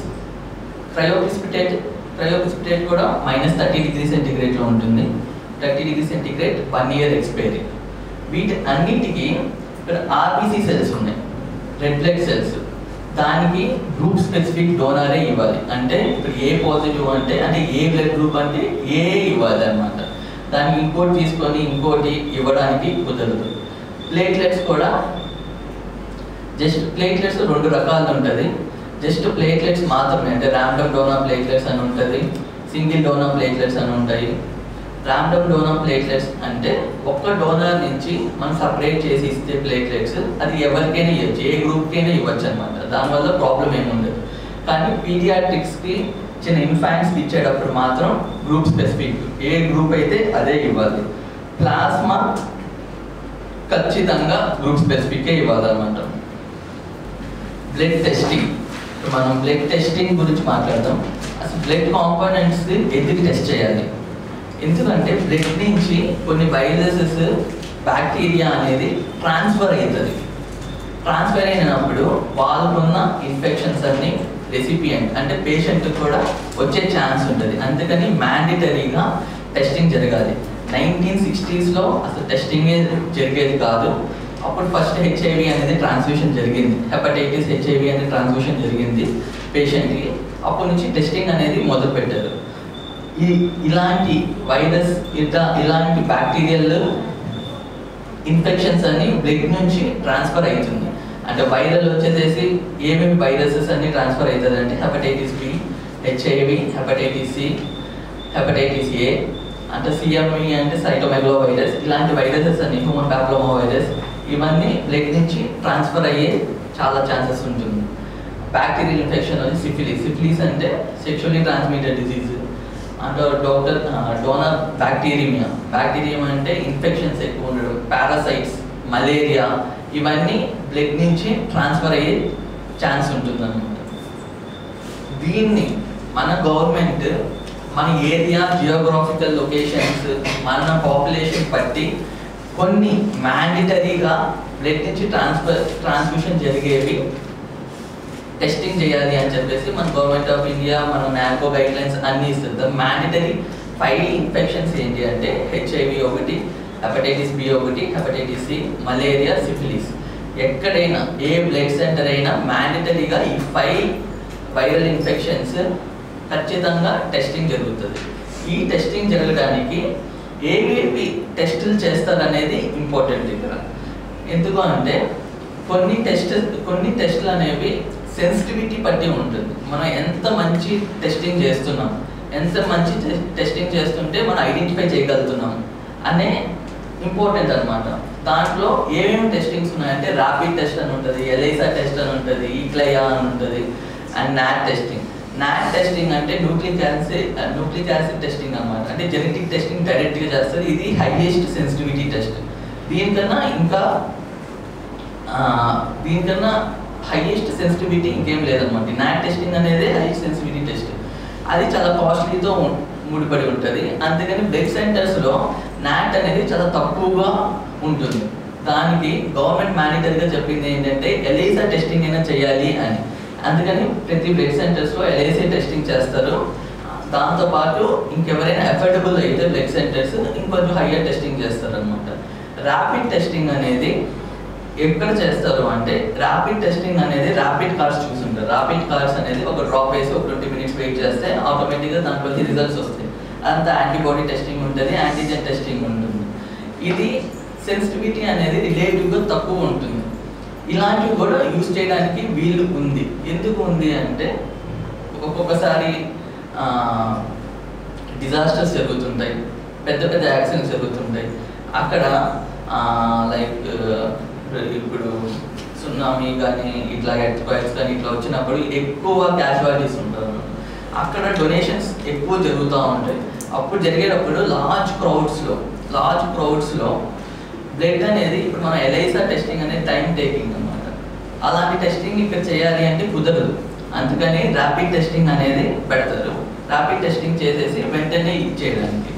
Speaker 2: క్రయోప్రిసిపిటేట్ కూడా -30 degrees సెంటిగ్రేడ్లో ఉంటుంది. 30 degrees సెంటిగ్రేడ్ 1 year ఎక్స్పైరీ. వీటి అన్నిటికీ ఇక్కడ ఆర్బీసీ సెల్స్ ఉన్నాయి, రెడ్ బ్లడ్ సెల్స్. దానికి గ్రూప్ స్పెసిఫిక్ డోనరే ఇవ్వాలి. అంటే ఇప్పుడు ఏ పాజిటివ్ అంటే ఏ బ్లడ్ గ్రూప్ అంటే ఏ ఇవ్వాలి అనమాట. దానికి ఇంకోటి తీసుకొని ఇంకోటి ఇవ్వడానికి కుదరదు. ప్లేట్లెట్స్ కూడా జస్ట్ ప్లేట్లెట్స్ 2 రకాలు ఉంటుంది. జస్ట్ ప్లేట్లెట్స్ మాత్రమే, అంటే ర్యాండమ్ డోనర్ ప్లేట్లెట్స్ అని ఉంటుంది, సింగిల్ డోనర్ ప్లేట్లెట్స్ అని ఉంటాయి. ర్యాండమ్ డోనర్ ప్లేట్లెట్స్ అంటే ఒక్క డోనర్ నుంచి మనం సపరేట్ చేసి ఇస్తే ప్లేట్లెట్స్ అది ఎవరికైనా ఇవ్వచ్చు, ఏ గ్రూప్కైనా ఇవ్వచ్చు అనమాట. దానివల్ల ప్రాబ్లం ఏముండదు. కానీ పీడియాట్రిక్స్కి చిన్న ఇన్ఫాంట్స్కి ఇచ్చేటప్పుడు మాత్రం గ్రూప్ స్పెసిఫిక్, ఏ గ్రూప్ అయితే అదే ఇవ్వాలి. ప్లాస్మా ఖచ్చితంగా గ్రూప్ స్పెసిఫిక్కే ఇవ్వాలన్నమాట. బ్లడ్ టెస్టింగ్, మనం బ్లడ్ టెస్టింగ్ గురించి మాట్లాడదాం. అసలు బ్లడ్ కాంపోనెంట్స్ ఎందుకు టెస్ట్ చేయాలి? ఎందుకంటే బ్లడ్ నుంచి కొన్ని వైరసెస్, బ్యాక్టీరియా అనేది ట్రాన్స్ఫర్ అవుతుంది. ట్రాన్స్ఫర్ అయినప్పుడు వాళ్ళకున్న ఇన్ఫెక్షన్స్ అన్ని రెసిపియంట్ అంటే పేషెంట్ కూడా వచ్చే ఛాన్స్ ఉంటుంది. అందుకని మ్యాండేటరీగా టెస్టింగ్ జరగాలి. 1960s అసలు టెస్టింగే జరిగేది కాదు. అప్పుడు ఫస్ట్ హెచ్ఐవి అనేది ట్రాన్స్ఫ్యూషన్ జరిగింది, హెపటైటిస్ హెచ్ఐవి అనేది ట్రాన్స్ఫ్యూషన్ జరిగింది పేషెంట్కి. అప్పటి నుంచి టెస్టింగ్ అనేది మొదలు పెట్టారు. ఇలాంటి వైరస్ ఇలాంటి బ్యాక్టీరియల్ ఇన్ఫెక్షన్స్ అన్ని బ్లడ్ నుంచి ట్రాన్స్ఫర్ అవుతుంది. అంటే వైరల్ వచ్చేసేసి ఏమేమి వైరసెస్ అన్ని ట్రాన్స్ఫర్ అవుతుంది అంటే hepatitis B, HIV, hepatitis C, hepatitis A, అంటే సిఎంఈ అంటే సైటోమెగలో వైరస్. ఇలాంటి వైరసెస్ అన్ని, హ్యూమన్ ప్యాప్లోమా వైరస్, ఇవన్నీ బ్లడ్ నుంచి ట్రాన్స్ఫర్ అయ్యే చాలా ఛాన్సెస్ ఉంటుంది. బ్యాక్టీరియల్ ఇన్ఫెక్షన్ వచ్చి సిఫిలిస్ అంటే సెక్షువల్లీ ట్రాన్స్మిటెడ్ డిసీజ్. అంటే డోనర్ బ్యాక్టీరియం అంటే ఇన్ఫెక్షన్స్ ఎక్కువ ఉండడం, పారాసైట్స్, మలేరియా, ఇవన్నీ బ్లడ్ నుంచి ట్రాన్స్ఫర్ అయ్యే ఛాన్స్ ఉంటుంది అన్నమాట. దీన్ని మన గవర్నమెంట్ మన ఏరియా, జియోగ్రాఫికల్ లొకేషన్స్, మన పాపులేషన్ బట్టి కొన్ని మ్యాండేటరీగా బ్లడ్ నుంచి ట్రాన్స్ఫ్యూషన్ జరిగేవి టెస్టింగ్ చేయాలి అని చెప్పేసి మన గవర్నమెంట్ ఆఫ్ ఇండియా, మన నాకో గైడ్ లైన్స్ అన్నీ ఇస్తుంది. మ్యాండేటరీ 5 ఇన్ఫెక్షన్స్ ఏంటి అంటే హెచ్ఐవి ఒకటి, హెపటైటిస్ బి ఒకటి, హెపటైటిస్ సి, మలేరియా, సిఫిలిస్. ఎక్కడైనా ఏ బ్లడ్ సెంటర్ అయినా మ్యాండేటరీగా ఈ 5 వైరల్ ఇన్ఫెక్షన్స్ ఖచ్చితంగా టెస్టింగ్ జరుగుతుంది. ఈ టెస్టింగ్ జరగడానికి ఏవేవి టెస్టులు చేస్తారనేది ఇంపార్టెంట్ ఇక్కడ. ఎందుకు అంటే కొన్ని టెస్టులు అనేవి సెన్సిటివిటీ బట్టి ఉంటుంది. మనం ఎంత మంచి టెస్టింగ్ చేస్తున్నాం, ఎంత మంచి టెస్టింగ్ చేస్తుంటే మనం ఐడెంటిఫై చేయగలుగుతున్నాం అనే ఇంపార్టెంట్ అనమాట. దాంట్లో ఏమేమి టెస్టింగ్స్ ఉన్నాయంటే ర్యాపిడ్ టెస్ట్ అని ఉంటుంది, ఎలైసా టెస్ట్ అని ఉంటుంది, ఈక్లయా అని ఉంటుంది, and not testing. Not testing అంటే న్యూక్లిక్ యాసిడ్ టెస్టింగ్ అనమాట. అంటే జెనెటిక్ టెస్టింగ్ డైరెక్ట్గా చేస్తారు. ఇది హైయెస్ట్ సెన్సిటివిటీ టెస్ట్. దీనికన్నా హైయెస్ట్ సెన్సిటివిటీ ఇంకేం లేదనమాట. నాట్ టెస్టింగ్ అనేది హైయెస్ట్ సెన్సిటివిటీ టెస్ట్. అది చాలా కాస్ట్లీతో ముడిపడి ఉంటుంది. అందుకని బ్లడ్ సెంటర్స్లో నాట్ అనేది చాలా తక్కువగా ఉంటుంది. దానికి గవర్నమెంట్ మ్యాండేటరీగా చెప్పింది ఏంటంటే ఎలైసా టెస్టింగ్ అయినా చేయాలి అని. అందుకని ప్రతి బ్లడ్ సెంటర్స్లో ఎలైసా టెస్టింగ్ చేస్తారు. దాంతోపాటు ఇంకెవరైనా అఫోర్డబుల్ అయితే బ్లడ్ సెంటర్స్ ఇంకొంచెం హయ్యర్ టెస్టింగ్ చేస్తారు అనమాట. ర్యాపిడ్ టెస్టింగ్ అనేది ఎక్కడ చేస్తారు అంటే ర్యాపిడ్ టెస్టింగ్ అనేది ర్యాపిడ్ కార్డ్స్ చూస్తుంటారు. ర్యాపిడ్ కార్డ్స్ అనేది ఒక డ్రాప్ వేసి ఒక 20 minutes వెయిట్ చేస్తే ఆటోమేటిక్గా దాంట్లో రిజల్ట్స్ వస్తాయి. అంత యాంటీబాడీ టెస్టింగ్ ఉంటుంది, యాంటీజెన్ టెస్టింగ్ ఉంటుంది. ఇది సెన్సిటివిటీ అనేది రిలేటివ్గా తక్కువ ఉంటుంది. ఇలాంటివి కూడా యూజ్ చేయడానికి వీలు ఉంది. ఎందుకు ఉంది అంటే ఒక్కొక్కసారి డిజాస్టర్స్ జరుగుతుంటాయి, పెద్ద పెద్ద యాక్సిడెంట్స్ జరుగుతుంటాయి. అక్కడ లైక్ ఇప్పుడు సునామీ కానీ ఇట్లా ఎర్త్క్వేక్స్ కానీ ఇట్లా వచ్చినప్పుడు ఎక్కువ క్యాజువాలిటీస్ ఉంటారు. అక్కడ డొనేషన్స్ ఎక్కువ జరుగుతూ ఉంటాయి. అప్పుడు జరిగేటప్పుడు లార్జ్ క్రౌడ్స్లో బ్లడ్ అనేది, ఇప్పుడు మన ఎలైసా టెస్టింగ్ అనేది టైం టేకింగ్ అనమాట. అలాంటి టెస్టింగ్ ఇక్కడ చేయాలి అంటే కుదరదు. అందుకని ర్యాపిడ్ టెస్టింగ్ అనేది పెడతారు. ర్యాపిడ్ టెస్టింగ్ చేసేసి వెంటనే ఇచ్చేయడానికి.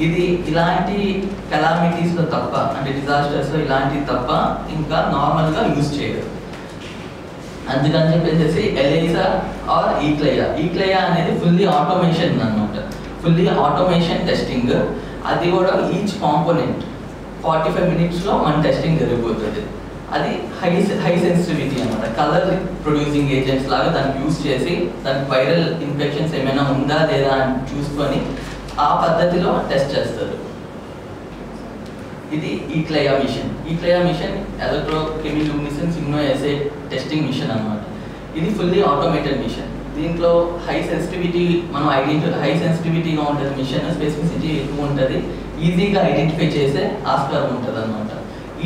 Speaker 2: ఇది ఇలాంటి కెలామిటీస్లో తప్ప, అంటే డిజాస్టర్స్లో ఇలాంటివి తప్ప ఇంకా నార్మల్గా యూజ్ చేయరు. అందుకని చెప్పేసి ఎలైసా ఆర్ ఈక్లయా అనేది ఫుల్లీ ఆటోమేషన్ అనమాట. Fully automation testing. అది కూడా ఈచ్ కాంపోనెంట్ 45 minutesలో మన టెస్టింగ్ జరిగిపోతుంది. అది హై సెన్సిటివిటీ అనమాట. కలర్ ప్రొడ్యూసింగ్ ఏజెంట్స్ లాగా దాన్ని యూజ్ చేసి దానికి వైరల్ ఇన్ఫెక్షన్స్ ఏమైనా ఉందా లేదా అని చూసుకొని ఆ పద్ధతిలో టెస్ట్ చేస్తారు. ఇది ఈక్లయా మిషన్ ఎలక్ట్రోకెమిలుమినెసెన్స్ ఇమ్యునోఅస్సే టెస్టింగ్ మిషన్ అనమాట. ఇది ఫుల్లీ ఆటోమేటెడ్ మిషన్. దీంట్లో హై సెన్సిటివిటీగా ఉంటుంది మిషన్, స్పెసిఫిసిటీ ఎక్కువ ఉంటుంది, ఈజీగా ఐడెంటిఫై చేసే ఆస్కారం ఉంటుంది అనమాట.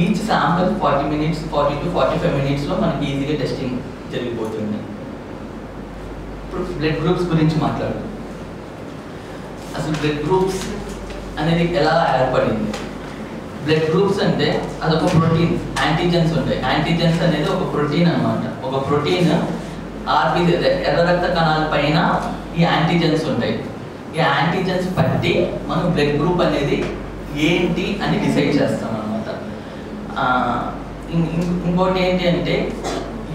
Speaker 2: ఈచ్ శాంపుల్ 40 to 45 minutesలో మనకి ఈజీగా టెస్టింగ్ జరిగిపోతుంది. ఇప్పుడు బ్లడ్ గ్రూప్స్ గురించి మాట్లాడుతాం. అసలు బ్లడ్ గ్రూప్స్ అనేది ఎలా ఏర్పడింది? బ్లడ్ గ్రూప్స్ అంటే అదొక ప్రోటీన్, యాంటీజెన్స్ ఉంటాయి. యాంటీజెన్స్ అనేది ఒక ప్రోటీన్ అనమాట. ఒక ప్రోటీన్ ఎర్ర రక్త కణాల పైన ఈ యాంటీజెన్స్ ఉంటాయి. ఈ యాంటీజెన్స్ బట్టి మనం బ్లడ్ గ్రూప్ అనేది ఏంటి అని డిసైడ్ చేస్తాం అనమాట. ఇంకోటి ఏంటి అంటే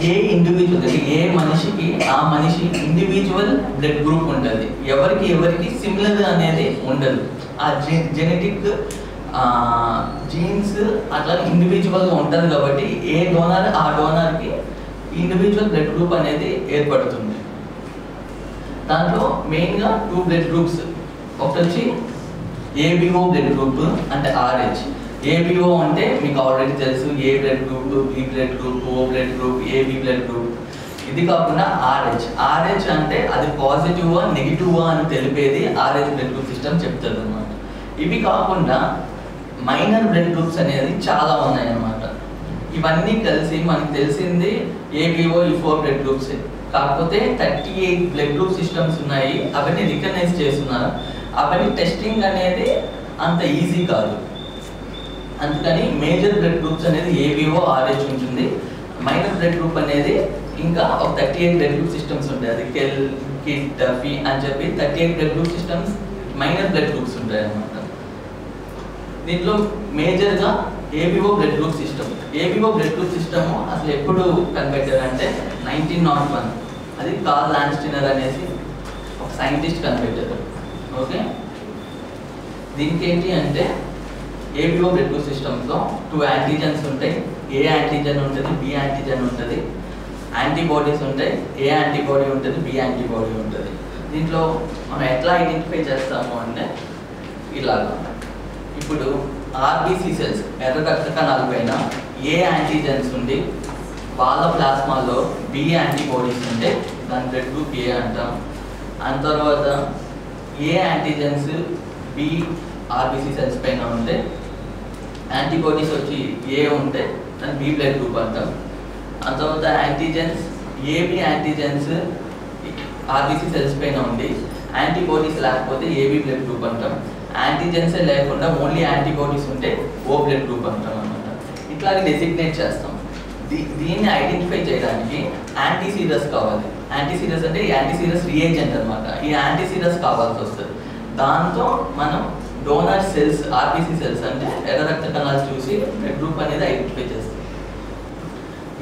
Speaker 2: ఏ ఇండివిజువల్, ఏ మనిషికి ఆ మనిషి ఇండివిజువల్ బ్లడ్ గ్రూప్ ఉంటుంది. ఎవరికి సిమిలర్ అనేది ఉండదు. ఆ జెనెటిక్ జీన్స్ అట్లా ఇండివిజువల్గా ఉంటుంది కాబట్టి ఏ డోనర్ ఆ డోనర్కి ఇండివిజువల్ బ్లడ్ గ్రూప్ అనేది ఏర్పడుతుంది. దాంట్లో మెయిన్గా 2 బ్లడ్ గ్రూప్స్. ఒకటి వచ్చి ఏబిఓ బ్లడ్ గ్రూప్ అంటే RH. ఏబిఓ అంటే మీకు ఆల్రెడీ తెలుసు, A blood group, B blood group, O blood group, AB blood group. ఇది కాకుండా RH అంటే అది పాజిటివా నెగిటివా అని తెలిపేది RH బ్లడ్ గ్రూప్ సిస్టమ్ చెప్తుంది అనమాట. ఇవి కాకుండా మైనర్ బ్లడ్ గ్రూప్స్ అనేది చాలా ఉన్నాయి అన్నమాట. ఇవన్నీ కలిసి మనకు తెలిసింది ఏబిఓ ఈ 4 బ్లడ్ గ్రూప్స్. కాకపోతే 38 బ్లడ్ గ్రూప్ సిస్టమ్స్ ఉన్నాయి. అవన్నీ రికగ్నైజ్ చేస్తున్నారు. అవన్నీ టెస్టింగ్ అనేది అంత ఈజీ కాదు. అందుకని మేజర్ బ్లడ్ గ్రూప్స్ అనేది ఏబిఓ RH ఉంటుంది. మైనర్ బ్లడ్ గ్రూప్ అనేది ఇంకా ఒక 38 బ్లడ్ గ్రూప్ సిస్టమ్స్ ఉంటాయి. అది కెల్, కిట్, డఫీ అని చెప్పి 38 blood group systems minor blood groups ఉంటాయి అన్నమాట. దీంట్లో మేజర్గా ABO blood group system. ABO blood group system అసలు ఎప్పుడు కనిపెట్టారంటే 1901. అది కార్ల్ లాన్స్టీనర్ అనేసి ఒక సైంటిస్ట్ కనిపెట్టారు. ఓకే, దీనికి ఏంటి అంటే ఏబిఓ బ్లడ్ గ్రూప్ సిస్టమ్స్లో 2 యాంటీజెన్స్ ఉంటాయి. ఏ యాంటీజెన్ ఉంటుంది, బి యాంటీజెన్ ఉంటుంది. యాంటీబాడీస్ ఉంటాయి. ఏ యాంటీబాడీ ఉంటుంది, బి యాంటీబాడీ ఉంటుంది. దీంట్లో మనం ఎట్లా ఐడెంటిఫై చేస్తాము అంటే ఇలాగా. ఇప్పుడు ఆర్బీసీ సెల్స్, ఎర్ర రక్త కణాల పైన ఏ యాంటీజెన్స్ ఉండి వాళ్ళ ప్లాస్మాలో బి యాంటీబాడీస్ ఉంటే దాని బ్లడ్ గ్రూప్ ఏ అంటాం. ఆ తర్వాత ఏ యాంటీజెన్స్ బి ఆర్బీసీ సెల్స్ పైన ఉంటే యాంటీబాడీస్ వచ్చి ఏ ఉంటే దాన్ని బి బ్లడ్ గ్రూప్ అంటాం. ఆ తర్వాత antigens AB antigens RBC cells పైన ఉండి యాంటీబాడీస్ లేకపోతే ఏబి బ్లడ్ గ్రూప్ అంటాం. యాంటీజెన్సే లేకుండా ఓన్లీ యాంటీబాడీస్ ఉంటే ఓ బ్లడ్ గ్రూప్ అంటాం అనమాట. ఇట్లాగే డెసిగ్నేట్ చేస్తాం. దీన్ని ఐడెంటిఫై చేయడానికి యాంటీసీరస్ కావాలి. యాంటీసీరస్ అంటే యాంటీసీరస్ రియేజెంట్ అనమాట. ఈ యాంటీసీరస్ కావాల్సి వస్తుంది. దాంతో మనం డోనర్ సెల్స్, ఆర్బీసీ సెల్స్ అంటే ఎర్ర రక్త కణాలు చూసి బ్లడ్ గ్రూప్ అనేది ఐడెంటిఫై చేస్తాం.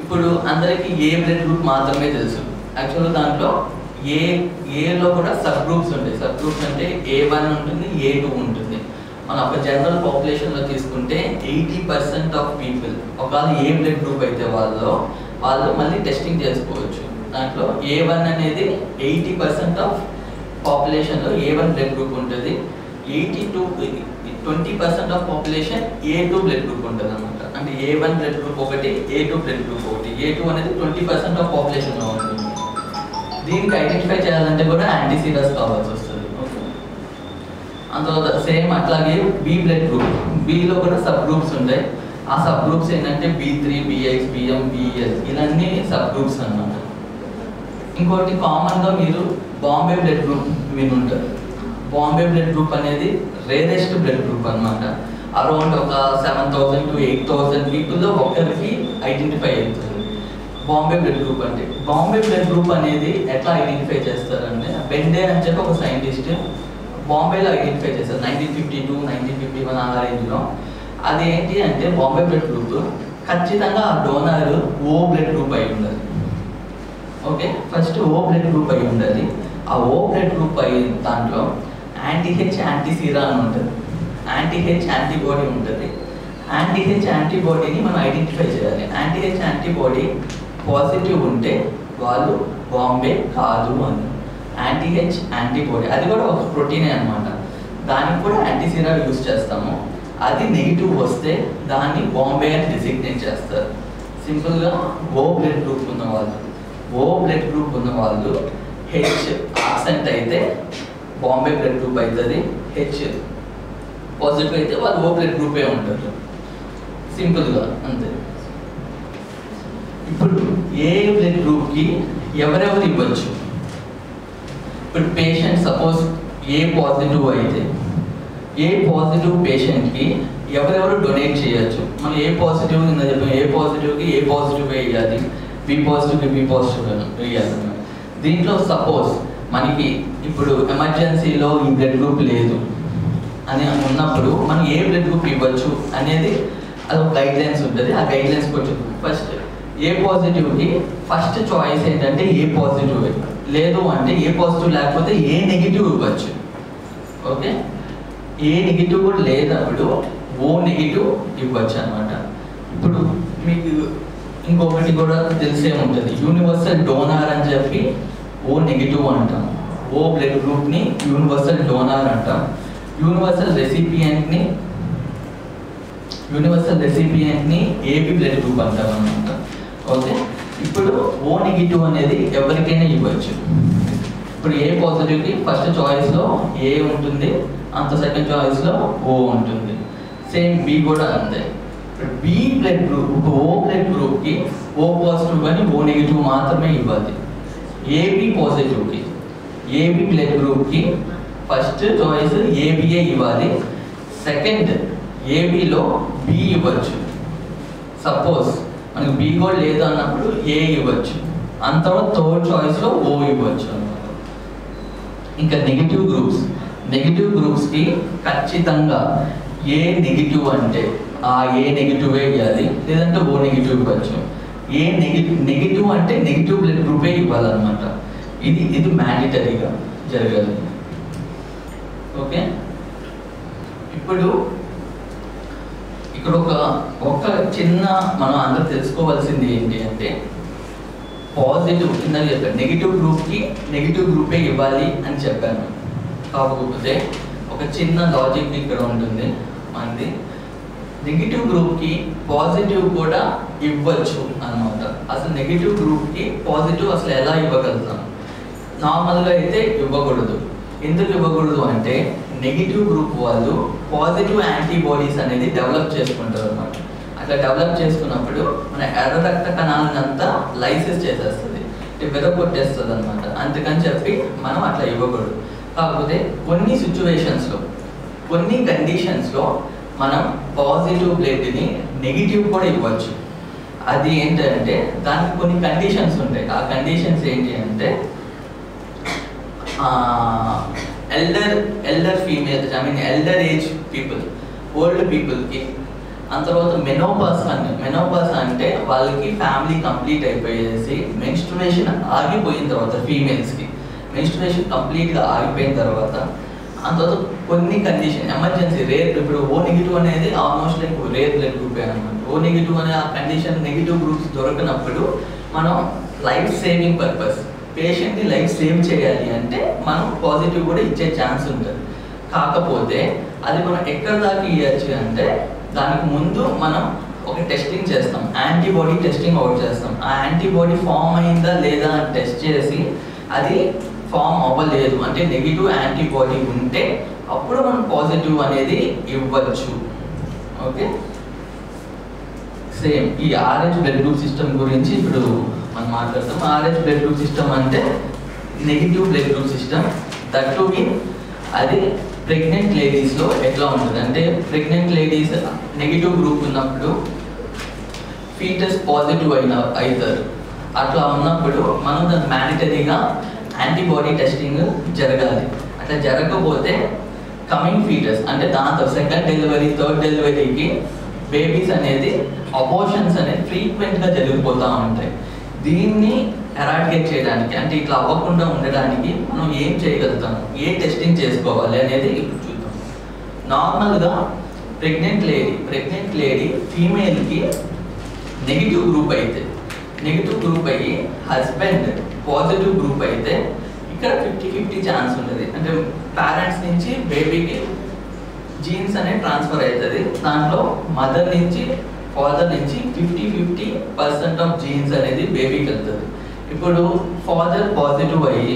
Speaker 2: ఇప్పుడు అందరికీ ఏ బ్లడ్ గ్రూప్ మాత్రమే తెలుసు. యాక్చువల్గా దాంట్లో ఏలో కూడా సబ్ గ్రూప్స్ ఉంటాయి. సబ్ గ్రూప్స్ అంటే A1 ఉంటుంది, A2 ఉంటుంది. మన ఒక జనరల్ పాపులేషన్లో తీసుకుంటే 80% ఆఫ్ పీపుల్ ఒకవేళ ఏ బ్లడ్ గ్రూప్ అయితే వాళ్ళు మళ్ళీ టెస్టింగ్ చేసుకోవచ్చు. దాంట్లో A1 అనేది 80% ఆఫ్ పాపులేషన్లో A1 బ్లడ్ గ్రూప్ ఉంటుంది. 20% of population A2 blood group ఉంటుంది అనమాట. అంటే A1 బ్లడ్ గ్రూప్ ఒకటి, A2 బ్లడ్ గ్రూప్ ఒకటి. A2 అనేది 20% ఆఫ్ పాపులేషన్లో ఉంటుంది. దీనికి ఐడెంటిఫై చేయాలంటే కూడా యాంటీసీరాస్ కావాల్సి వస్తుంది. ఓకే, అందులో సేమ్ అట్లాగే B బ్లడ్ గ్రూప్, Bలో కూడా సబ్ గ్రూప్స్ ఉంటాయి. ఆ సబ్ గ్రూప్స్ ఏంటంటే B3, BX, BM, BL ఇలాన్నీ సబ్ గ్రూప్స్ అన్నమాట. ఇంకోటి కామన్గా మీరు బాంబే బ్లడ్ గ్రూప్ వినుంటారు. బాంబే బ్లడ్ గ్రూప్ అనేది రేరెస్ట్ బ్లడ్ గ్రూప్ అనమాట. అరౌండ్ ఒక 7,000 to 8,000 పీపుల్లో ఒకరికి ఐడెంటిఫై అవుతుంది బాంబే బ్లడ్ గ్రూప్ అంటే. బాంబే బ్లడ్ గ్రూప్ అనేది ఎట్లా ఐడెంటిఫై చేస్తారంటే, బెండే అని చెప్పి ఒక సైంటిస్ట్ బాంబేలో ఐడెంటిఫై చేస్తారు 1952, 1951 ఆ రేంజ్లో. అది ఏంటి అంటే బాంబే బ్లడ్ గ్రూప్ ఖచ్చితంగా ఆ డోనర్ O బ్లడ్ గ్రూప్ అయి ఉండాలి. Okay, first O blood group అయి ఉండాలి. ఆ O బ్లడ్ గ్రూప్ అయి దాంట్లో యాంటీ-H యాంటీసీరా అని ఉంటుంది, యాంటీ-H యాంటీబాడీ ఉంటుంది. యాంటీ-H యాంటీబాడీని మనం ఐడెంటిఫై చేయాలి. యాంటీ-H యాంటీబాడీ పాజిటివ్ ఉంటే వాళ్ళు బాంబే కాదు అని. యాంటీ-H యాంటీబాడీ అది కూడా ఒక ప్రోటీనే అనమాట. దానికి కూడా యాంటీసీరా యూజ్ చేస్తాము. అది నెగిటివ్ వస్తే దాన్ని బాంబే అని డిసిగ్నేట్ చేస్తారు. సింపుల్గా O బ్లడ్ గ్రూప్ ఉన్న వాళ్ళు, O బ్లడ్ గ్రూప్ ఉన్న వాళ్ళు H ఆబ్సెంట్ అయితే బాంబే బ్లడ్ గ్రూప్ అవుతుంది. H పాజిటివ్ అయితే వాళ్ళు O బ్లడ్ గ్రూపే ఉంటారు. సింపుల్గా అంతే. ఇప్పుడు ఏ బ్లడ్ గ్రూప్కి ఎవరెవరు ఇవ్వచ్చు? ఇప్పుడు పేషెంట్ సపోజ్ ఏ పాజిటివ్ అయితే ఏ పాజిటివ్ పేషెంట్కి ఎవరెవరు డొనేట్ చేయొచ్చు? మనం ఏ పాజిటివ్ కింద చెప్పాము, ఏ పాజిటివ్కి ఏ పాజిటివ్ వేయాలి, బి పాజిటివ్కి బి పాజిటివ్ వేయాలి. దీంట్లో సపోజ్ మనకి ఇప్పుడు ఎమర్జెన్సీలో ఈ బ్లడ్ గ్రూప్ లేదు అని ఉన్నప్పుడు మనం ఏ బ్లడ్ గ్రూప్ ఇవ్వచ్చు అనేది అది ఒక గైడ్ లైన్స్ ఉంటుంది. ఆ గైడ్ లైన్స్ కొంచెం ఫస్ట్ ఏ పాజిటివ్కి ఫస్ట్ చాయిస్ ఏంటంటే ఏ పాజిటివ్, లేదు అంటే ఏ పాజిటివ్ లేకపోతే ఏ నెగిటివ్ ఇవ్వచ్చు. ఓకే, ఏ నెగిటివ్ కూడా లేనప్పుడు O నెగిటివ్ ఇవ్వచ్చు అనమాట. ఇప్పుడు మీకు ఇంకొకటి కూడా తెలిసే ఉంటుంది, యూనివర్సల్ డోనార్ అని చెప్పి O నెగిటివ్ అంటాం. O బ్లడ్ గ్రూప్ని యూనివర్సల్ డోనార్ అంటాం. యూనివర్సల్ రెసిపియంట్ని AB బ్లడ్ గ్రూప్ అంటాం అనమాట. ఓకే, ఇప్పుడు O నెగిటివ్ అనేది ఎవరికైనా ఇవ్వచ్చు. ఇప్పుడు ఏ పాజిటివ్కి ఫస్ట్ చాయిస్లో A ఉంటుంది, అంత సెకండ్ చాయిస్లో O ఉంటుంది. సేమ్ B కూడా అంతే. ఇప్పుడు B blood group, O blood గ్రూప్కి O పాజిటివ్ కానీ O నెగిటివ్ మాత్రమే ఇవ్వాలి. AB పాజిటివ్కి AB బ్లడ్ గ్రూప్కి ఫస్ట్ చాయిస్ ABఏ ఇవ్వాలి. సెకండ్ ABలో B ఇవ్వచ్చు. సపోజ్ మనకి B కూడా లేదు అన్నప్పుడు A ఇవ్వచ్చు. అంత థర్డ్ చాయిస్లో O ఇవ్వచ్చు అన్నమాట. ఇంకా నెగిటివ్ గ్రూప్స్కి ఖచ్చితంగా ఏ నెగిటివ్ అంటే ఆ ఏ నెగిటివే ఇవ్వాలి, లేదంటే O నెగిటివ్ ఇవ్వచ్చు. ఏ నెగిటివ్ అంటే నెగిటివ్ బ్లడ్ గ్రూపే ఇవ్వాలన్నమాట. ఇది మ్యాండేటరీగా జరగాలి. ఓకే, ఇప్పుడు ఇక్కడ ఒక చిన్న మనం అందరూ తెలుసుకోవాల్సింది ఏంటి అంటే, పాజిటివ్ కింద చెప్పాను నెగిటివ్ గ్రూప్కి నెగిటివ్ గ్రూపే ఇవ్వాలి అని చెప్పాను. కాకపోతే ఒక చిన్న లాజిక్ ఇక్కడ ఉంటుంది మనది. నెగిటివ్ గ్రూప్కి పాజిటివ్ కూడా ఇవ్వచ్చు అన్నమాట. అసలు నెగిటివ్ గ్రూప్కి పాజిటివ్ అసలు ఎలా ఇవ్వగలుగుతాం? నార్మల్గా అయితే ఇవ్వకూడదు. ఎందుకు ఇవ్వకూడదు అంటే నెగిటివ్ గ్రూప్ వాళ్ళు పాజిటివ్ యాంటీబాడీస్ అనేది డెవలప్ చేసుకుంటారు అన్నమాట. అట్లా డెవలప్ చేసుకున్నప్పుడు మన ఎర్ర రక్త కణాలను అంతా లైసెస్ చేసేస్తుంది, విరగొట్టేస్తుంది అనమాట. అందుకని చెప్పి మనం అట్లా ఇవ్వకూడదు. కాకపోతే కొన్ని సిచ్యువేషన్స్లో కొన్ని కండిషన్స్లో మనం పాజిటివ్ బ్లడ్ని నెగిటివ్ కూడా ఇవ్వచ్చు. అది ఏంటంటే దానికి కొన్ని కండిషన్స్ ఉంటాయి. ఆ కండిషన్స్ ఏంటి అంటే elder females, elder age people, old పీపుల్కి. ఆ తర్వాత మెనోపాస్ అంటే వాళ్ళకి ఫ్యామిలీ కంప్లీట్ అయిపోయేసి మెన్స్ట్రుయేషన్ ఆగిపోయిన తర్వాత, ఫీమేల్స్కి మెన్స్ట్రుయేషన్ కంప్లీట్గా ఆగిపోయిన తర్వాత, ఆ తర్వాత కొన్ని కండిషన్ ఎమర్జెన్సీ రేర్, ఇప్పుడు O నెగిటివ్ అనేది almost like rare blood group అనమాట. O నెగిటివ్ అనే ఆ కండిషన్ నెగిటివ్ గ్రూప్స్ దొరకనప్పుడు మనం లైఫ్ సేవింగ్ పర్పస్ పేషెంట్ని లైఫ్ సేవ్ చేయాలి అంటే మనం పాజిటివ్ కూడా ఇచ్చే ఛాన్స్ ఉంటుంది. కాకపోతే అది మనం ఎక్కడ దాకా ఇవ్వచ్చు అంటే దానికి ముందు మనం ఒక టెస్టింగ్ చేస్తాం, యాంటీబాడీ టెస్టింగ్ అవుట్ చేస్తాం. ఆ యాంటీబాడీ ఫామ్ అయిందా లేదా అని టెస్ట్ చేసి అది ఫామ్ అవ్వలేదు అంటే నెగిటివ్ యాంటీబాడీ ఉంటే అప్పుడు మనం పాజిటివ్ అనేది ఇవ్వచ్చు. ఓకే, సేమ్ ఈ RH బ్లడ్ గ్రూప్ సిస్టమ్ గురించి ఇప్పుడు మనం మాట్లాడతాం. RH బ్లడ్ గ్రూప్ సిస్టమ్ అంటే negative blood group system. That to be అది ప్రెగ్నెంట్ లేడీస్లో ఎట్లా ఉంటుంది అంటే ప్రెగ్నెంట్ లేడీస్ నెగిటివ్ గ్రూప్ ఉన్నప్పుడు ఫీటస్ పాజిటివ్ అవుతారు. అట్లా ఉన్నప్పుడు మనం దాన్ని మ్యాండటరీగా యాంటీబాడీ టెస్టింగ్ జరగాలి. అట్లా జరగకపోతే కమింగ్ ఫీటస్ అంటే దాంతో సెకండ్ డెలివరీ థర్డ్ డెలివరీకి బేబీస్ అనేది అబోర్షన్స్ అనేది ఫ్రీక్వెంట్గా జరిగిపోతూ ఉంటాయి. దీన్ని ఎరాడికేట్ చేయడానికి అంటే ఇట్లా అవ్వకుండా ఉండడానికి మనం ఏం చేయగలుగుతాము, ఏ టెస్టింగ్ చేసుకోవాలి అనేది ఇప్పుడు చూద్దాం. నార్మల్గా ప్రెగ్నెంట్ లేడీ ఫీమేల్కి నెగిటివ్ గ్రూప్ అయ్యి హస్బెండ్ పాజిటివ్ గ్రూప్ అయితే ఇక్కడ 50-50 ఛాన్స్ ఉంటుంది. అంటే పేరెంట్స్ నుంచి బేబీకి జీన్స్ అనేది ట్రాన్స్ఫర్ అవుతుంది. దాంట్లో మదర్ నుంచి ఫాదర్ నుంచి 50-50% ఆఫ్ జీన్స్ అనేది బేబీకి వెళ్తుంది. ఇప్పుడు ఫాదర్ పాజిటివ్ అయ్యి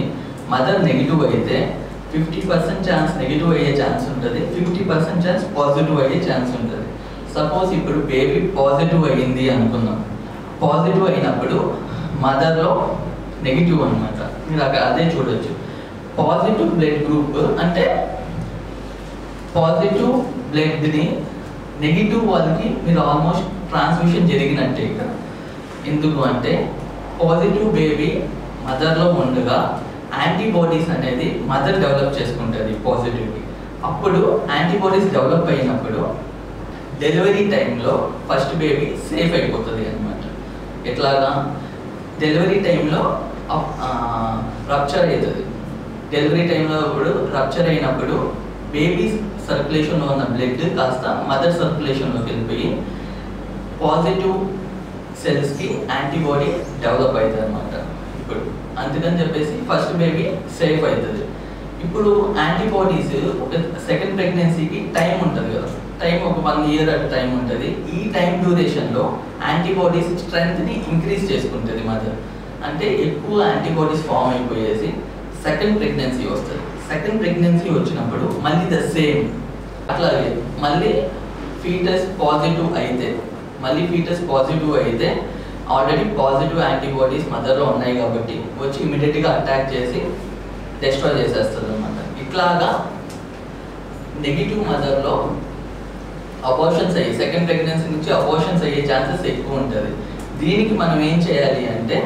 Speaker 2: మదర్ నెగిటివ్ అయితే 50% ఛాన్స్ నెగిటివ్ అయ్యే ఛాన్స్ ఉంటుంది, 50% ఛాన్స్ పాజిటివ్ అయ్యే ఛాన్స్ ఉంటుంది. సపోజ్ ఇప్పుడు బేబీ పాజిటివ్ అయ్యింది అనుకుందాం. పాజిటివ్ అయినప్పుడు మదర్లో నెగిటివ్ అనమాట. మీరు అదే చూడొచ్చు. పాజిటివ్ బ్లడ్ గ్రూప్ అంటే పాజిటివ్ బ్లడ్ని నెగిటివ్ వాళ్ళకి మీరు ఆల్మోస్ట్ ట్రాన్స్మిషన్ జరిగినట్టే ఇక్కడ. ఎందుకు అంటే పాజిటివ్ బేబీ మదర్లో ఉండగా యాంటీబాడీస్ అనేది మదర్ డెవలప్ చేసుకుంటుంది పాజిటివ్కి. అప్పుడు యాంటీబాడీస్ డెవలప్ అయినప్పుడు డెలివరీ టైంలో ఫస్ట్ బేబీ సేఫ్ అయిపోతుంది అనమాట. ఎట్లాగా డెలివరీ టైంలో రప్చర్ అవుతుంది. డెలివరీ టైంలో ఇప్పుడు రప్చర్ అయినప్పుడు బేబీ సర్క్యులేషన్లో ఉన్న బ్లడ్ కాస్త మదర్ సర్క్యులేషన్లోకి వెళ్ళిపోయి పాజిటివ్ సెల్స్కి యాంటీబాడీ డెవలప్ అవుతుంది అనమాట. ఇప్పుడు అందుకని చెప్పేసి ఫస్ట్ బేబీ సేఫ్ అవుతుంది. ఇప్పుడు యాంటీబాడీస్ ఒక సెకండ్ ప్రెగ్నెన్సీకి టైం ఉంటుంది కదా, టైం ఒక 1 year అట్ టైం ఉంటుంది. ఈ టైం డ్యూరేషన్లో యాంటీబాడీస్ స్ట్రెంగ్త్ని ఇంక్రీజ్ చేసుకుంటుంది మదర్. అంటే ఎక్కువ యాంటీబాడీస్ ఫామ్ అయిపోయేసి సెకండ్ ప్రెగ్నెన్సీ వస్తుంది. సెకండ్ ప్రెగ్నెన్సీ వచ్చినప్పుడు మళ్ళీ ద సేమ్ అట్లాగే మళ్ళీ ఫీటస్ పాజిటివ్ అయితే ఆల్రెడీ పాజిటివ్ యాంటీబాడీస్ మదర్లో ఉన్నాయి కాబట్టి వచ్చి ఇమీడియట్గా అటాక్ చేసి డిస్ట్రాయ్ చేసేస్తుంది అనమాట. ఇట్లాగా నెగిటివ్ మదర్లో అబార్షన్స్ అయ్యి సెకండ్ ప్రెగ్నెన్సీ నుంచి అబార్షన్స్ అయ్యే ఛాన్సెస్ ఎక్కువ ఉంటుంది. దీనికి మనం ఏం చేయాలి అంటే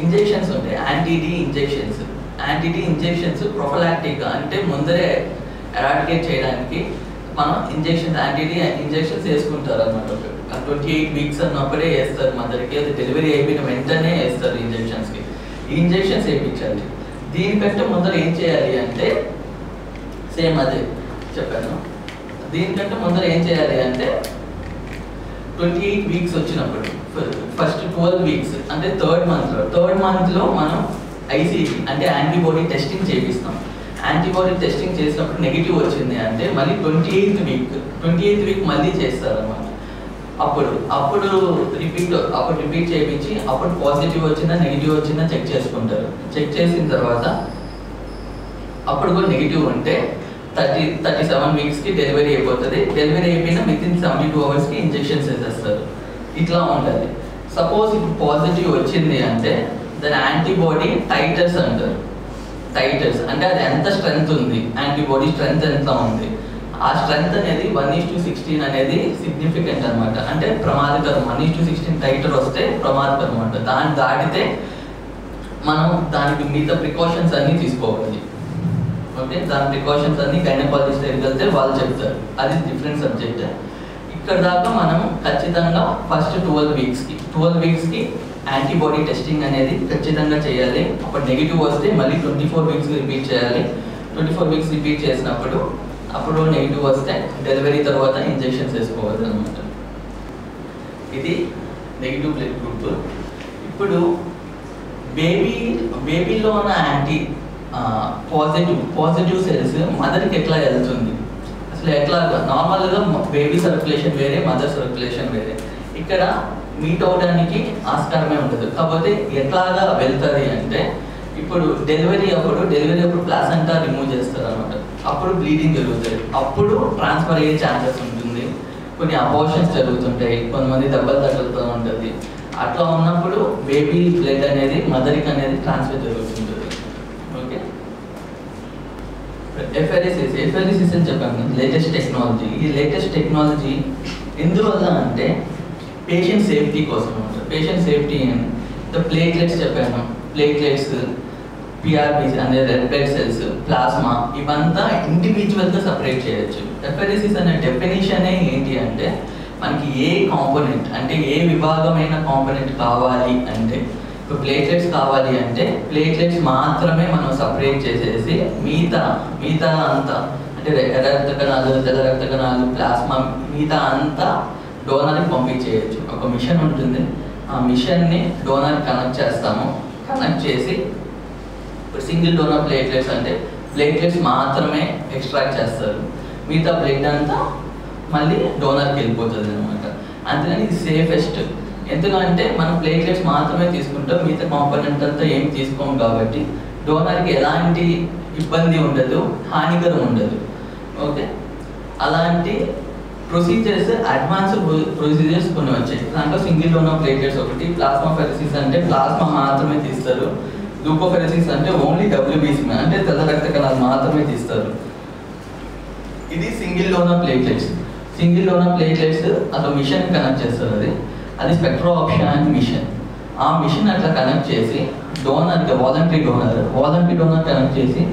Speaker 2: ఇంజెక్షన్స్ ఉంటాయి, యాంటీడీ ఇంజెక్షన్స్ ప్రొఫలాక్టిక్గా అంటే ముందరే ఎరాడికేట్ చేయడానికి మనం యాంటీడీ ఇంజెక్షన్స్ వేసుకుంటారు అనమాట. 28 weeks అన్నప్పుడే వేస్తారు మదర్కి, అది డెలివరీ అయిపోయిన వెంటనే వేస్తారు ఇంజెక్షన్స్కి. ఈ ఇంజెక్షన్స్ వేయించాలి. దీనికంటే ముందర ఏం చేయాలి అంటే సేమ్ అదే చెప్పాను. దీనికంటే ముందర ఏం చేయాలి అంటే 28 weeks వచ్చినప్పుడు ఫస్ట్ 12 weeks అంటే థర్డ్ మంత్లో మనం ఐసీటీ అంటే యాంటీబాడీ టెస్టింగ్ చేపిస్తాం. యాంటీబాడీ టెస్టింగ్ చేసినప్పుడు నెగిటివ్ వచ్చింది అంటే మళ్ళీ 28th week మళ్ళీ చేస్తారన్నమాట. అప్పుడు రిపీట్ చేయించి అప్పుడు పాజిటివ్ వచ్చిందా నెగిటివ్ వచ్చిందా చెక్ చేసుకుంటారు. చెక్ చేసిన తర్వాత అప్పుడు కూడా నెగిటివ్ ఉంటే 37 weeksకి డెలివరీ అయిపోతుంది. డెలివరీ అయిపోయినా within 72 hours ఇంజెక్షన్స్ వేసేస్తారు. ఇట్లా ఉంటుంది. సపోజ్ ఇప్పుడు పాజిటివ్ వచ్చింది అంటే దాని యాంటీబాడీ టైటర్స్ అంటారు. టైటర్స్ అంటే అది ఎంత స్ట్రెంగ్త్ ఉంది, యాంటీబాడీ స్ట్రెంగ్త్ ఎంత ఉంది. ఆ స్ట్రెంగ్త్ అనేది 1:16 అనేది సిగ్నిఫికెంట్ అనమాట. అంటే ప్రమాదకరం. 1:16 టైటర్ వస్తే ప్రమాదకరం అనమాట. దాన్ని దాటితే మనం దానికి మిగతా ప్రికాషన్స్ అన్నీ తీసుకోవాలి. ఓకే, దాని ప్రికాషన్స్ అన్ని గైనకాలజిస్ట్ దగ్గరికి వెళ్తే వాళ్ళు చెప్తారు. అది డిఫరెంట్ సబ్జెక్ట్. ఇక్కడ దాకా మనం ఖచ్చితంగా ఫస్ట్ 12 weeksకి యాంటీబాడీ టెస్టింగ్ అనేది ఖచ్చితంగా చేయాలి. అప్పుడు నెగిటివ్ వస్తే మళ్ళీ 24 weeks రిపీట్ చేయాలి. 24 weeks రిపీట్ చేసినప్పుడు అప్పుడు నెగిటివ్ వస్తే డెలివరీ తర్వాత ఇంజెక్షన్స్ వేసుకోవాలి అనమాట. ఇది నెగిటివ్ బ్లడ్ గ్రూప్. ఇప్పుడు బేబీలో ఉన్న పాజిటివ్ సెల్స్ మదర్కి ఎట్లా వెళ్తుంది, అసలు ఎట్లా? నార్మల్గా బేబీ సర్క్యులేషన్ వేరే, మదర్ సర్క్యులేషన్ వేరే. ఇక్కడ మీట్ అవడానికి ఆస్కారమే ఉంటుంది. కాకపోతే ఎట్లాగా వెళ్తుంది అంటే ఇప్పుడు డెలివరీ అప్పుడు ప్లాసెంటా రిమూవ్ చేస్తారు అనమాట. అప్పుడు బ్లీడింగ్ జరుగుతుంది, అప్పుడు ట్రాన్స్ఫర్ అయ్యే ఛాన్సెస్ ఉంటుంది. కొన్ని అబార్షన్స్ జరుగుతుంటాయి, కొంతమంది దెబ్బలు తగులుతూ ఉంటుంది. అట్లా ఉన్నప్పుడు బేబీ బ్లడ్ అనేది మదర్కి అనేది ట్రాన్స్ఫర్ జరుగుతుంటుంది. ఓకే, ఎఫ్ఆర్ఎసిస్ అని చెప్పాను, లేటెస్ట్ టెక్నాలజీ. ఈ లేటెస్ట్ టెక్నాలజీ ఎందువల్ల అంటే పేషెంట్ సేఫ్టీ కోసం అనమాట. పేషెంట్ సేఫ్టీ అండ్ ప్లేట్లెట్స్ చెప్పాను, ప్లేట్లెట్స్, పిఆర్బిస్ అనే రెడ్ బ్లడ్ సెల్స్, ప్లాస్మా, ఇవంతా ఇండివిజువల్గా సపరేట్ చేయొచ్చు. ఎఫ్ఆర్ఎసిస్ అనే డెఫినేషనే ఏంటి అంటే మనకి ఏ కాంపోనెంట్ అంటే ఏ విభాగమైన కాంపోనెంట్ కావాలి అంటే, ఇప్పుడు ప్లేట్లెట్స్ కావాలి అంటే ప్లేట్లెట్స్ మాత్రమే మనం సపరేట్ చేసేసి మిగతా అంతా అంటే ఎర్ర రక్త కణాలు, తెల్ల రక్త కణాలు, ప్లాస్మా, మిగతా అంతా డోనర్కి పంపించేయచ్చు. ఒక మిషన్ ఉంటుంది, ఆ మిషన్ని డోనర్కి కనెక్ట్ చేస్తాము. కనెక్ట్ చేసి ఇప్పుడు సింగిల్ డోనర్ ప్లేట్లెట్స్ అంటే ప్లేట్లెట్స్ మాత్రమే ఎక్స్ట్రాక్ట్ చేస్తారు, మిగతా బ్లడ్ అంతా మళ్ళీ డోనర్కి వెళ్ళిపోతుంది అనమాట. అందుకని ఇది సేఫెస్ట్. ఎందుకంటే మనం ప్లేట్లెట్స్ మాత్రమే తీసుకుంటాం, మిగతా కాంపోనెంట్ అంతా ఏం తీసుకోము కాబట్టి డోనర్కి ఎలాంటి ఇబ్బంది ఉండదు, హానికరం ఉండదు. ఓకే, అలాంటి ప్రొసీజర్స్, అడ్వాన్స్డ్ ప్రొసీజర్స్ కొన్ని వచ్చాయి. దాంట్లో సింగిల్ డోనర్ ప్లేట్లెట్స్ ఒకటి. ప్లాస్మాఫెరెసిస్ అంటే ప్లాస్మా మాత్రమే తీస్తారు. లూకోఫెరెసిస్ అంటే ఓన్లీ డబ్ల్యూబీసీ అంటే తెల్ల రక్త కణాలు మాత్రమే తీస్తారు. ఇది single donor platelets. Single donor platelets అట్లా మిషన్ కనెక్ట్ చేస్తారు. అది స్పెక్ట్రో ఆప్షన్ మిషన్. ఆ మిషన్ అట్లా కనెక్ట్ చేసి డోనర్కి వాలంటరీ డోనర్ కనెక్ట్ చేసి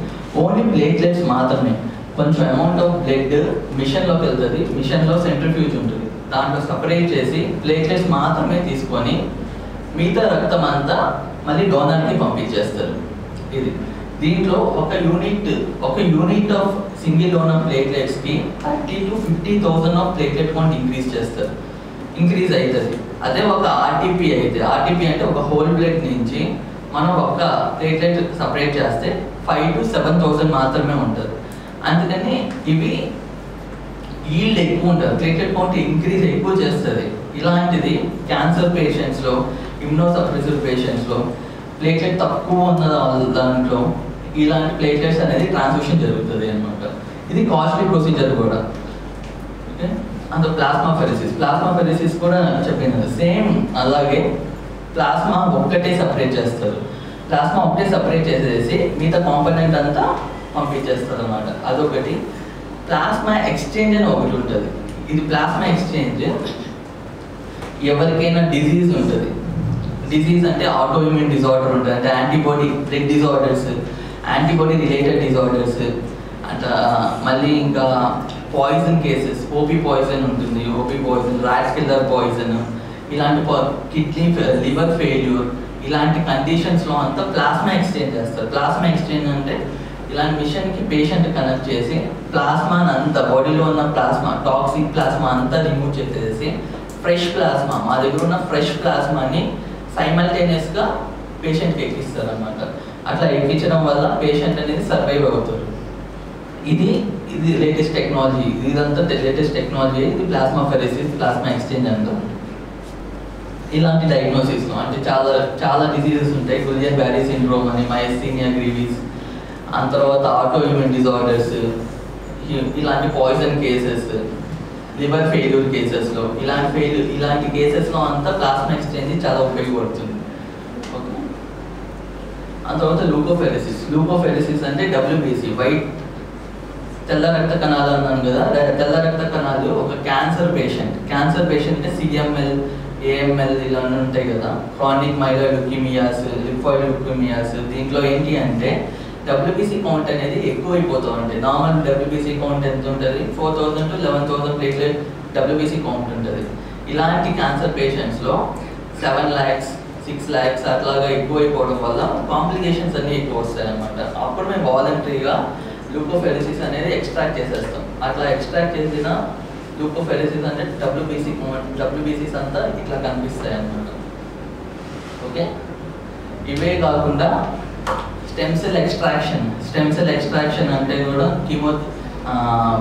Speaker 2: ఓన్లీ ప్లేట్లెట్స్ మాత్రమే, కొంచెం అమౌంట్ ఆఫ్ బ్లడ్ మిషన్లోకి వెళ్తుంది. మిషన్లో సెంట్రిఫ్యూజ్ ఉంటుంది, దాంట్లో సపరేట్ చేసి ప్లేట్లెట్స్ మాత్రమే తీసుకొని మిగతా రక్తం అంతా మళ్ళీ డోనర్కి పంపించేస్తారు. ఇది దీంట్లో ఒక యూనిట్ ఆఫ్ సింగిల్ డోనర్ ప్లేట్లెట్స్కి 30,000 to 50,000 of platelet count increase అవుతుంది. అదే ఒక ఆర్టీపీ అయితే, ఆర్టీపీ అంటే ఒక హోల్ బ్లడ్ నుంచి మనం ఒక ప్లేట్లెట్ సపరేట్ చేస్తే 5,000 to 7,000 మాత్రమే ఉంటుంది. అందుకని ఇవి ఈల్డ్ ఎక్కువ ఉంటుంది, ప్లేట్లెట్ కౌంట్ ఇంక్రీజ్ ఎక్కువ చేస్తుంది. ఇలాంటిది క్యాన్సర్ పేషెంట్స్లో, ఇమ్యూనోసప్రెసివ్ పేషెంట్స్లో, ప్లేట్లెట్ తక్కువ ఉన్న దాంట్లో ఇలాంటి ప్లేట్లెట్స్ అనేది ట్రాన్స్ఫ్యూషన్ జరుగుతుంది అనమాట. ఇది కాస్ట్లీ ప్రొసీజర్ కూడా. ఓకే, అంత ప్లాస్మాఫెరెసిస్ కూడా చెప్పినది సేమ్. అలాగే ప్లాస్మా ఒక్కటే సపరేట్ చేస్తారు. ప్లాస్మా ఒకటే సపరేట్ చేసేసి మిగతా కాంపోనెంట్ అంతా పంపించేస్తారు అనమాట. అదొకటి. ప్లాస్మా ఎక్స్చేంజ్ అని ఒకటి ఉంటుంది. ఇది ప్లాస్మా ఎక్స్చేంజ్ ఎవరికైనా డిజీజ్ ఉంటుంది. డిజీజ్ అంటే ఆటో ఇమ్యూన్ డిజార్డర్ ఉంటుంది, అంటే antibody blood disorders, antibody related disorders, అట్లా మళ్ళీ ఇంకా పాయిజన్ కేసెస్, ఓపీ పాయిజన్ ఉంటుంది, OP poison, rat killer poison, ఇలాంటి కిడ్నీ లివర్ ఫెయిల్యూర్, ఇలాంటి కండిషన్స్లో అంతా ప్లాస్మా ఎక్స్చేంజ్ చేస్తారు. ప్లాస్మా ఎక్స్చేంజ్ అంటే ఇలాంటి మిషన్కి పేషెంట్ కనెక్ట్ చేసి ప్లాస్మాని అంతా, బాడీలో ఉన్న ప్లాస్మా, టాక్సిక్ ప్లాస్మా అంతా రిమూవ్ చేసేసి ఫ్రెష్ ప్లాస్మా, మా దగ్గర ఉన్న ఫ్రెష్ ప్లాస్మాని సైమల్టేనియస్గా పేషెంట్కి ఎక్కిస్తారు అనమాట. అట్లా ఎక్కించడం వల్ల పేషెంట్ అనేది సర్వైవ్ అవుతారు. ఇది లేటెస్ట్ టెక్నాలజీ. ఇదంతా లేటెస్ట్ టెక్నాలజీ. ఇది ప్లాస్మాఫెరెసిస్, ప్లాస్మా ఎక్స్చేంజ్ అంటాం. ఇలాంటి డయాగ్నోసిస్లో అంటే చాలా డిసీజెస్ ఉంటాయి. గులియన్ బ్యారీ సిండ్రోమ్ అని, మయస్థీనియా గ్రీవిస్, ఆ తర్వాత ఆటో ఇమ్యూన్ డిజార్డర్స్, ఇలాంటి పాయిజన్ కేసెస్, లివర్ ఫెయిల్యూర్ కేసెస్లో, ఇలాంటి కేసెస్లో అంతా ప్లాస్మా ఎక్స్చేంజ్ చాలా ఉపయోగపడుతుంది. ఓకే, ఆ తర్వాత లూకోఫెరెసిస్ అంటే డబ్ల్యూబీసీ, వైట్ తెల్ల రక్త కణాలు అన్నాను కదా. తెల్ల రక్త కణాలు ఒక క్యాన్సర్ పేషెంట్ అంటే సిఎంఎల్, ఏఎంఎల్ ఇలా ఉంటాయి కదా, క్రానిక్ మైలాయిడ్ ల్యూకేమియాస్, లింఫాయిడ్ ల్యూకేమియాస్. దీంట్లో ఏంటి అంటే డబ్ల్యూబీసీ కౌంట్ అనేది ఎక్కువైపోతూ ఉంటుంది. నార్మల్ డబ్ల్యూబీసీ కౌంట్ ఎంత ఉంటుంది? 4,000 to 11,000 ప్లేట్లెట్ డబ్ల్యూబీసీ కౌంట్ ఉంటుంది. ఇలాంటి క్యాన్సర్ పేషెంట్స్లో 7 lakhs 6 lakhs అట్లాగా ఎక్కువైపోవడం వల్ల కాంప్లికేషన్స్ అన్నీ ఎక్కువ వస్తాయి అన్నమాట. అప్పుడు మేము వాలంటరీగా లూకోఫెరెసిస్ అనేది ఎక్స్ట్రాక్ట్ చేసేస్తాం. అట్లా ఎక్స్ట్రాక్ట్ చేసిన లూకోఫెరెసిస్ అంటే డబ్ల్యూబీసీస్ అంతా ఇట్లా కనిపిస్తాయి అన్నమాట. ఓకే, ఇవే కాకుండా స్టెమ్ సెల్ ఎక్స్ట్రాక్షన్ అంటే కూడా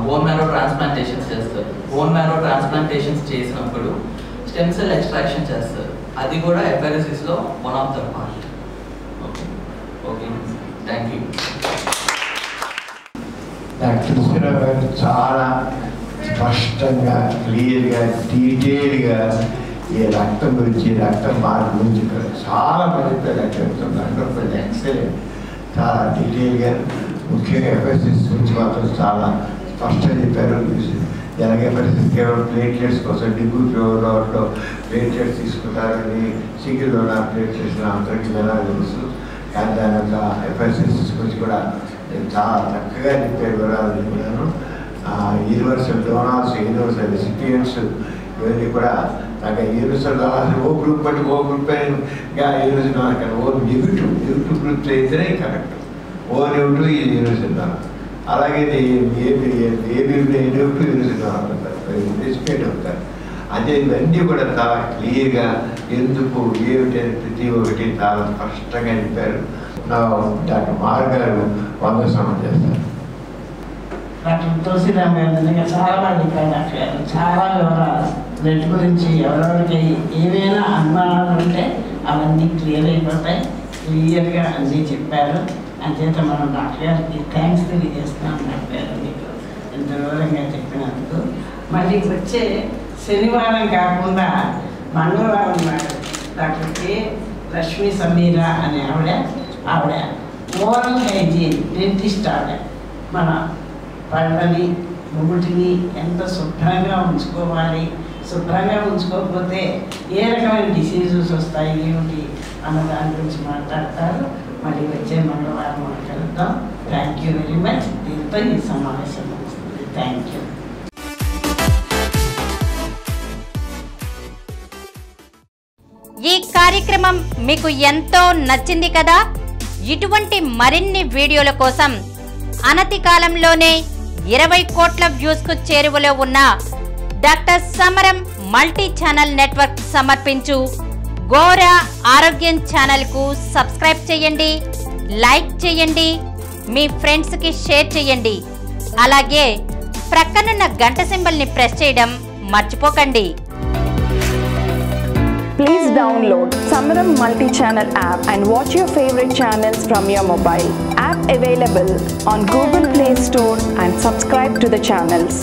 Speaker 2: బోన్ మ్యారో ట్రాన్స్ప్లాంటేషన్స్ చేస్తారు. బోన్ మ్యారో ట్రాన్స్ప్లాంటేషన్స్ చేసినప్పుడు స్టెమ్ సెల్ ఎక్స్ట్రాక్షన్ చేస్తారు. అది కూడా ఎఫారెసిస్లో one of the part. Okay, thank you.
Speaker 1: Doctor Sushila Rao garu చాలా స్పష్టంగా, క్లియర్గా, డీటెయిల్గా ఈ రక్తం గురించి, రక్తం మార్పు గురించి చాలా మంది డాక్టర్ ఎక్సలెంట్, చాలా డీటెయిల్గా, ముఖ్యంగా ఎఫ్ఎస్ఎస్ గురించి మాత్రం చాలా స్పష్టంగా చెప్పారు. ఎలాగే ఎఫ్ఎస్ఎస్ కేవలం ప్లేట్లెట్స్ కోసం డిగ్గు ఫ్లోర్లో ప్లేట్లెట్స్ తీసుకుంటారని, సింగిల్ డోనార్ ప్లేట్లెట్స్ అందరికీ ఎలా తెలుసు. కానీ దాని యొక్క ఎఫ్ఎస్ఎస్ గురించి కూడా చాలా చక్కగా చెప్పారు. వివరాలు చెప్పాను. యూనివర్సల్ డోనార్స్, యూనివర్సల్ రెసిపియెంట్స్ ఇవన్నీ కూడా నాకు యూనివర్సల్ డోనార్స్ ఓ గ్రూప్ అంటే ఓ గ్రూప్ ఇంకా యూనివర్సల్ డోనార్ కానీ ఓ నెగిటివ్ గ్రూప్ అయితేనే కరెక్ట్. ఓ నెగిటివ్ ఈ యూనివర్సల్ డోనార్, అలాగే ఏబీ నెగిటివ్ యూనివర్సల్ డోనార్ అవుతారు, రెసిపియెంట్ అవుతారు. అదే ఇవన్నీ కూడా చాలా క్లియర్గా ఎందుకు ఏమిటి అని ప్రతి ఒక్కటి చాలా స్పష్టంగా చెప్పారు. డాక్టర్ మార్ గారు వందనం చేస్తారు.
Speaker 3: డాక్టర్ తులసిరామ్ గారు నిజంగా చాలా బాగా చెప్పారు. డాక్టర్ గారు చాలా వివరాలు బ్లడ్ గురించి ఎవరెవరికి ఏవైనా అనుమానాలు ఉంటే అవన్నీ క్లియర్ అయిపోతాయి. క్లియర్గా అన్నీ చెప్పారు. అంచేత మనం డాక్టర్ గారికి థ్యాంక్స్ తెలియజేస్తున్నాం. డాక్టర్ గారు మీకు ఎంత వివరంగా చెప్పినందుకు. మళ్ళీ వచ్చే శనివారం కాకుండా మంగళవారం నాడు డాక్టర్ కే లక్ష్మీ సమీరా అనే ఆవిడ ఓరల్ హైజీన్ డెంటిస్ట్. ఆవిడ మన పళ్ళని, ముగుటిని ఎంత శుభ్రంగా ఉంచుకోవాలి, శుభ్రంగా ఉంచుకోకపోతే ఏ రకమైన డిసీజెస్ వస్తాయి ఏమిటి అన్న దాని గురించి మాట్లాడతారు. మళ్ళీ వచ్చే మంగళవారం మనం కలుద్దాం. Thank you very much. దీంతో ఈ సమావేశం వస్తుంది. Thank you.
Speaker 4: ఈ కార్యక్రమం మీకు ఎంతో నచ్చింది కదా. ఇటువంటి మరిన్ని వీడియోల కోసం అనతి కాలంలోనే 20 కోట్ల వ్యూస్ కు చేరువలో ఉన్న డాక్టర్ సమరం మల్టీ ఛానల్ నెట్వర్క్ సమర్పించు గోరా ఆరోగ్యం ఛానల్ కు సబ్స్క్రైబ్ చేయండి, లైక్ చేయండి, మీ ఫ్రెండ్స్ కి షేర్ చేయండి. అలాగే ప్రక్కనున్న గంట సింబల్ ని ప్రెస్ చేయడం మర్చిపోకండి.
Speaker 5: Please download Samaram multi-channel app and watch your favorite channels from your mobile. App available on Google Play Store and subscribe to the channels.